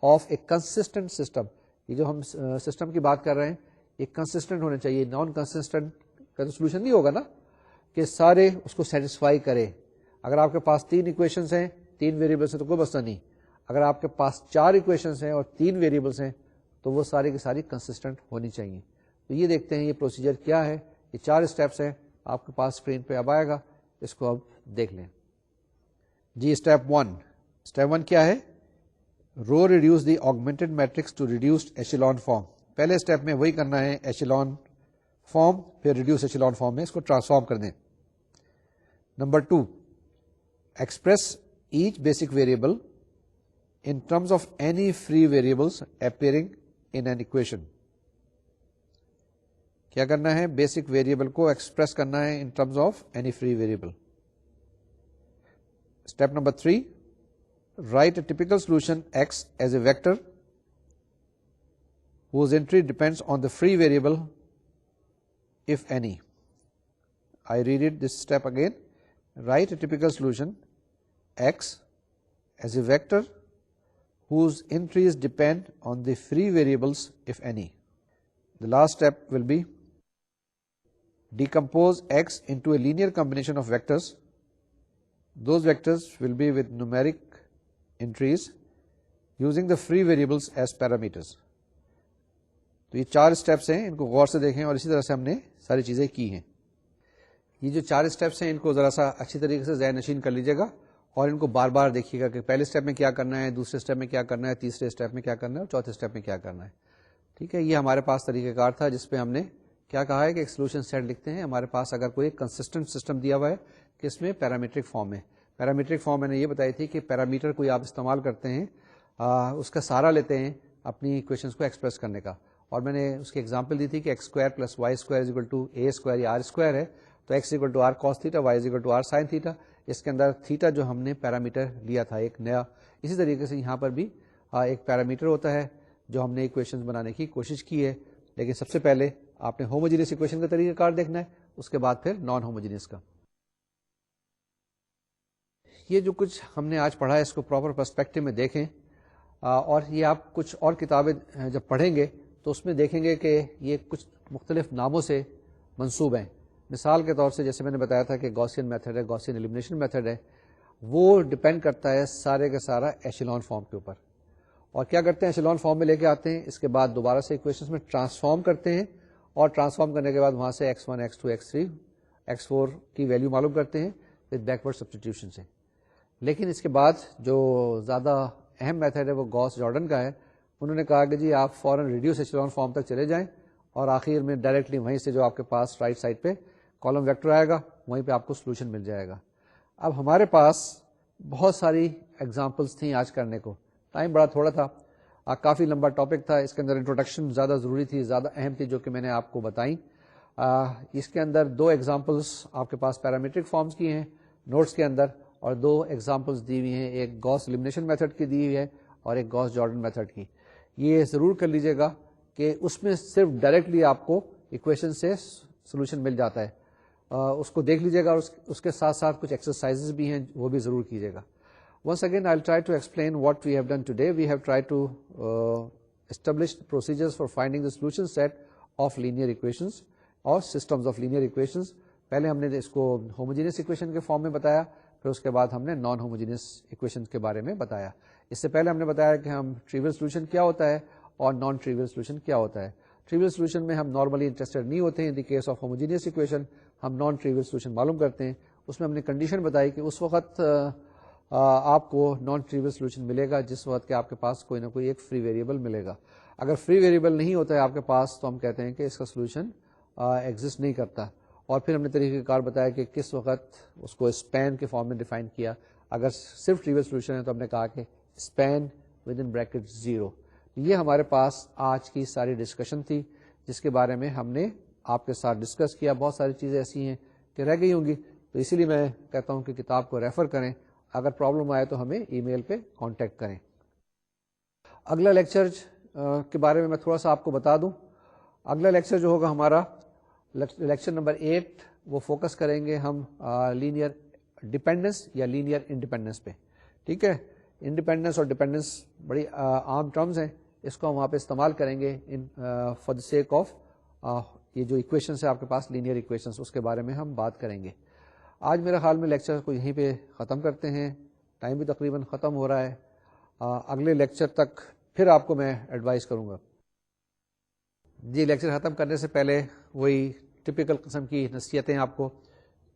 آف اے کنسسٹنٹ سسٹم. یہ جو ہم سسٹم کی بات کر رہے ہیں یہ کنسسٹنٹ ہونے چاہیے, نان کنسسٹنٹ کا تو سولوشن نہیں ہوگا نا کہ سارے اس کو سیٹسفائی کرے. اگر آپ کے پاس 3 ایکویشنز ہیں, 3 ویریبلس ہیں تو کوئی مسئلہ نہیں. اگر آپ کے پاس 4 ایکویشنز ہیں اور 3 ویریبلس ہیں تو وہ ساری کی ساری کنسسٹنٹ ہونی چاہیے. تو یہ دیکھتے ہیں یہ پروسیجر کیا ہے. یہ 4 اسٹیپس ہیں, آپ کے پاس اسکرین پہ اب آئے گا, اس کو اب دیکھ لیں. جی اسٹیپ 1 کیا ہے, row reduce the augmented matrix to reduced echelon form. پہلے اسٹیپ میں وہی کرنا ہے, ایشیلون فارم پھر ریڈیوس ایشیلون فارم میں اس کو ٹرانسفارم کر دیں. Number 2, express each basic variable in terms of any free variables appearing in an equation. کیا کرنا ہے, بیسک ویریبل کو ایکسپریس کرنا ہے in terms of any free variable. Step number 3, write a typical solution X as a vector whose entry depends on the free variable if any. I read it this step again. Write a typical solution X as a vector whose entries depend on the free variables if any. The last step will be decompose X into a linear combination of vectors. Those vectors will be with numeric entries using the free variables as parameters. تو یہ 4 steps ہیں, ان کو غور سے دیکھیں اور اسی طرح سے ہم نے ساری چیزیں کی ہیں. یہ جو 4 اسٹیپس ہیں ان کو ذرا سا اچھی طریقے سے ذہن نشین کر لیجیے گا اور ان کو بار بار دیکھیے گا کہ پہلے اسٹیپ میں کیا کرنا ہے, دوسرے اسٹیپ میں کیا کرنا ہے, تیسرے اسٹیپ میں کیا کرنا ہے اور چوتھے اسٹیپ میں کیا کرنا ہے. ٹھیک ہے, یہ ہمارے پاس طریقہ کار تھا جس پہ ہم نے کیا کہا ہے کہ ایک سولوشن سیٹ لکھتے ہیں. ہمارے پاس اگر کوئی کنسسٹنٹ سسٹم دیا ہوا ہے کہ اس میں پیرامیٹرک فارم ہے. پیرامیٹرک فارم میں نے یہ بتائی تھی کہ پیرامیٹر کوئی آپ استعمال کرتے ہیں, اس کا سہارا لیتے ہیں اپنی ایکویشنز کو ایکسپریس کرنے کا, اور میں نے اس کی ایگزامپل دی تھی کہ x square plus y square is equal to a square یا آر اسکوائر ہے, تو x equal to r cos theta, y is equal to r sin theta. اس کے اندر تھیٹا جو ہم نے پیرامیٹر لیا تھا ایک نیا, اسی طریقے سے یہاں پر بھی ایک پیرامیٹر ہوتا ہے جو ہم نے ایکویشنز بنانے کی کوشش کی ہے. لیکن سب سے پہلے آپ نے ہوموجینس ایکویشن کا طریقہ کار دیکھنا ہے, اس کے بعد پھر نان ہوموجینس کا. یہ جو کچھ ہم نے آج پڑھا ہے اس کو پراپر پرسپیکٹو میں دیکھیں, اور یہ آپ کچھ اور کتابیں جب پڑھیں گے تو اس میں دیکھیں گے کہ یہ کچھ مختلف ناموں سے منسوب ہیں. مثال کے طور سے جیسے میں نے بتایا تھا کہ گوسین میتھڈ ہے, گوسین ایلیمنیشن میتھڈ ہے, وہ ڈپینڈ کرتا ہے سارے کا سارا ایشیلون فارم کے اوپر. اور کیا کرتے ہیں, ایشیلون فارم میں لے کے آتے ہیں, اس کے بعد دوبارہ سے ایکویشنز میں ٹرانسفارم کرتے ہیں, اور ٹرانسفارم کرنے کے بعد وہاں سے x1 x2 x3 x4 کی ویلیو معلوم کرتے ہیں وتھ بیکورڈ سبسٹیٹیوشن سے. لیکن اس کے بعد جو زیادہ اہم میتھڈ ہے وہ گاس جارڈن کا ہے. انہوں نے کہا کہ جی آپ فوراً ریڈیوس ایشیلون فارم تک چلے جائیں, اور آخر میں ڈائریکٹلی وہیں سے جو آپ کے پاس رائٹ سائڈ پہ کالم ویکٹر آئے گا وہیں پہ آپ کو سولوشن مل جائے گا. اب ہمارے پاس بہت ساری ایگزامپلس تھیں آج کرنے کو, ٹائم بڑا تھوڑا تھا, کافی لمبا ٹاپک تھا, اس کے اندر انٹروڈکشن زیادہ ضروری تھی, زیادہ اہم تھی, جو کہ میں نے آپ کو بتائیں. اس کے اندر 2 ایگزامپلس آپ کے پاس پیرامیٹرک فارمز کی ہیں نوٹس کے اندر, اور 2 ایگزامپلس دی ہوئی ہیں, ایک گاس ایلیمنیشن میتھڈ کی دی ہوئی ہے اور ایک گاس جارڈن میتھڈ کی. یہ ضرور کر لیجیے گا کہ اس میں صرف ڈائریکٹلی آپ کو ایکویشن سے سولوشن مل جاتا ہے, اس کو دیکھ لیجیے گا, اور اس کے ساتھ ساتھ کچھ ایکسرسائزز بھی ہیں وہ بھی ضرور کیجیے گا. Once again, I'll try to explain what we have done today. We have tried to establish procedures for finding the solution set of linear equations or systems of linear equations. پہلے ہم نے اس کو ہوموجینس ایکویشن کے form میں بتایا, پھر اس کے بعد ہم نے نان ہوموجینس ایکویشن کے بارے میں بتایا. اس سے پہلے ہم نے بتایا کہ ہم ٹریویل سولوشن کیا ہوتا ہے اور نان ٹریویل سولوشن کیا ہوتا ہے. ٹریویل سولوشن میں ہم نارملی انٹرسٹڈ نہیں ہوتے ہیں. In the case of homogeneous equation ہم نان ٹریویل سولوشن معلوم کرتے ہیں. اس میں ہم نے کنڈیشن بتائی کہ اس وقت آپ کو نان ٹریویل سولوشن ملے گا جس وقت کہ آپ کے پاس کوئی نہ کوئی ایک فری ویریبل ملے گا. اگر فری ویریبل نہیں ہوتا ہے آپ کے پاس تو ہم کہتے ہیں کہ اس کا سولوشن ایگزسٹ نہیں کرتا. اور پھر ہم نے طریقہ کار بتایا کہ کس وقت اس کو اسپین کے فارم میں ڈیفائن کیا. اگر صرف ٹریویل سولوشن ہے تو ہم نے کہا کہ اسپین ود ان بریکٹ 0. یہ ہمارے پاس آج کی ساری ڈسکشن تھی جس کے بارے میں ہم نے آپ کے ساتھ ڈسکس کیا. بہت ساری چیزیں ایسی ہیں کہ رہ گئی ہوں گی, تو اسی لیے میں کہتا ہوں کہ کتاب کو ریفر کریں. اگر پرابلم آئے تو ہمیں ای میل پہ کانٹیکٹ کریں. اگلا لیکچر کے بارے میں میں تھوڑا سا آپ کو بتا دوں. اگلا لیکچر جو ہوگا ہمارا لیکچر نمبر 8, وہ فوکس کریں گے ہم لینئر ڈیپینڈنس یا لینئر انڈیپینڈنس پہ. ٹھیک ہے, انڈیپینڈنس اور ڈیپینڈنس بڑی عام ٹرمز ہیں, اس کو ہم وہاں پہ استعمال کریں گے فار دا سیک آف یہ جو ایکویشنس ہے آپ کے پاس لینئر ایکویشنس, اس کے بارے میں ہم بات کریں گے. آج میرے خیال میں لیکچر کو یہیں پہ ختم کرتے ہیں, ٹائم بھی تقریباً ختم ہو رہا ہے. اگلے لیکچر تک پھر آپ کو میں ایڈوائز کروں گا. جی, لیکچر ختم کرنے سے پہلے وہی ٹپیکل قسم کی نصیحتیں آپ کو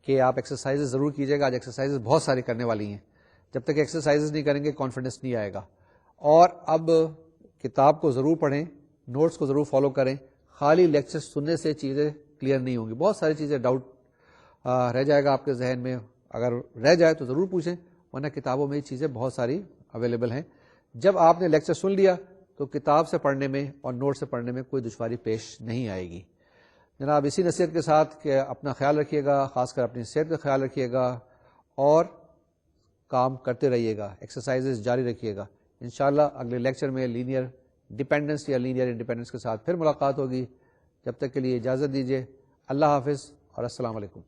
کہ آپ ایکسرسائزز ضرور کیجیے گا. آج ایکسرسائزز بہت ساری کرنے والی ہیں, جب تک ایکسرسائزز نہیں کریں گے کانفیڈنس نہیں آئے گا. اور اب کتاب کو ضرور پڑھیں, نوٹس کو ضرور فالو کریں. خالی لیکچر سننے سے چیزیں کلیئر نہیں ہوں گی, بہت ساری چیزیں ڈاؤٹ رہ جائے گا آپ کے ذہن میں. اگر رہ جائے تو ضرور پوچھیں, ورنہ کتابوں میں یہ چیزیں بہت ساری اویلیبل ہیں. جب آپ نے لیکچر سن لیا تو کتاب سے پڑھنے میں اور نوٹ سے پڑھنے میں کوئی دشواری پیش نہیں آئے گی. جناب, اسی نصیحت کے ساتھ کہ اپنا خیال رکھیے گا, خاص کر اپنی صحت کا خیال رکھیے گا, اور کام کرتے رہیے گا, ایکسرسائزز جاری رکھیے گا. انشاءاللہ اگلے لیکچر میں لینئر ڈیپینڈنس یا لینئر انڈیپینڈنس کے ساتھ پھر ملاقات ہوگی. جب تک کے لیے اجازت دیجیے. اللہ حافظ اور السلام علیکم.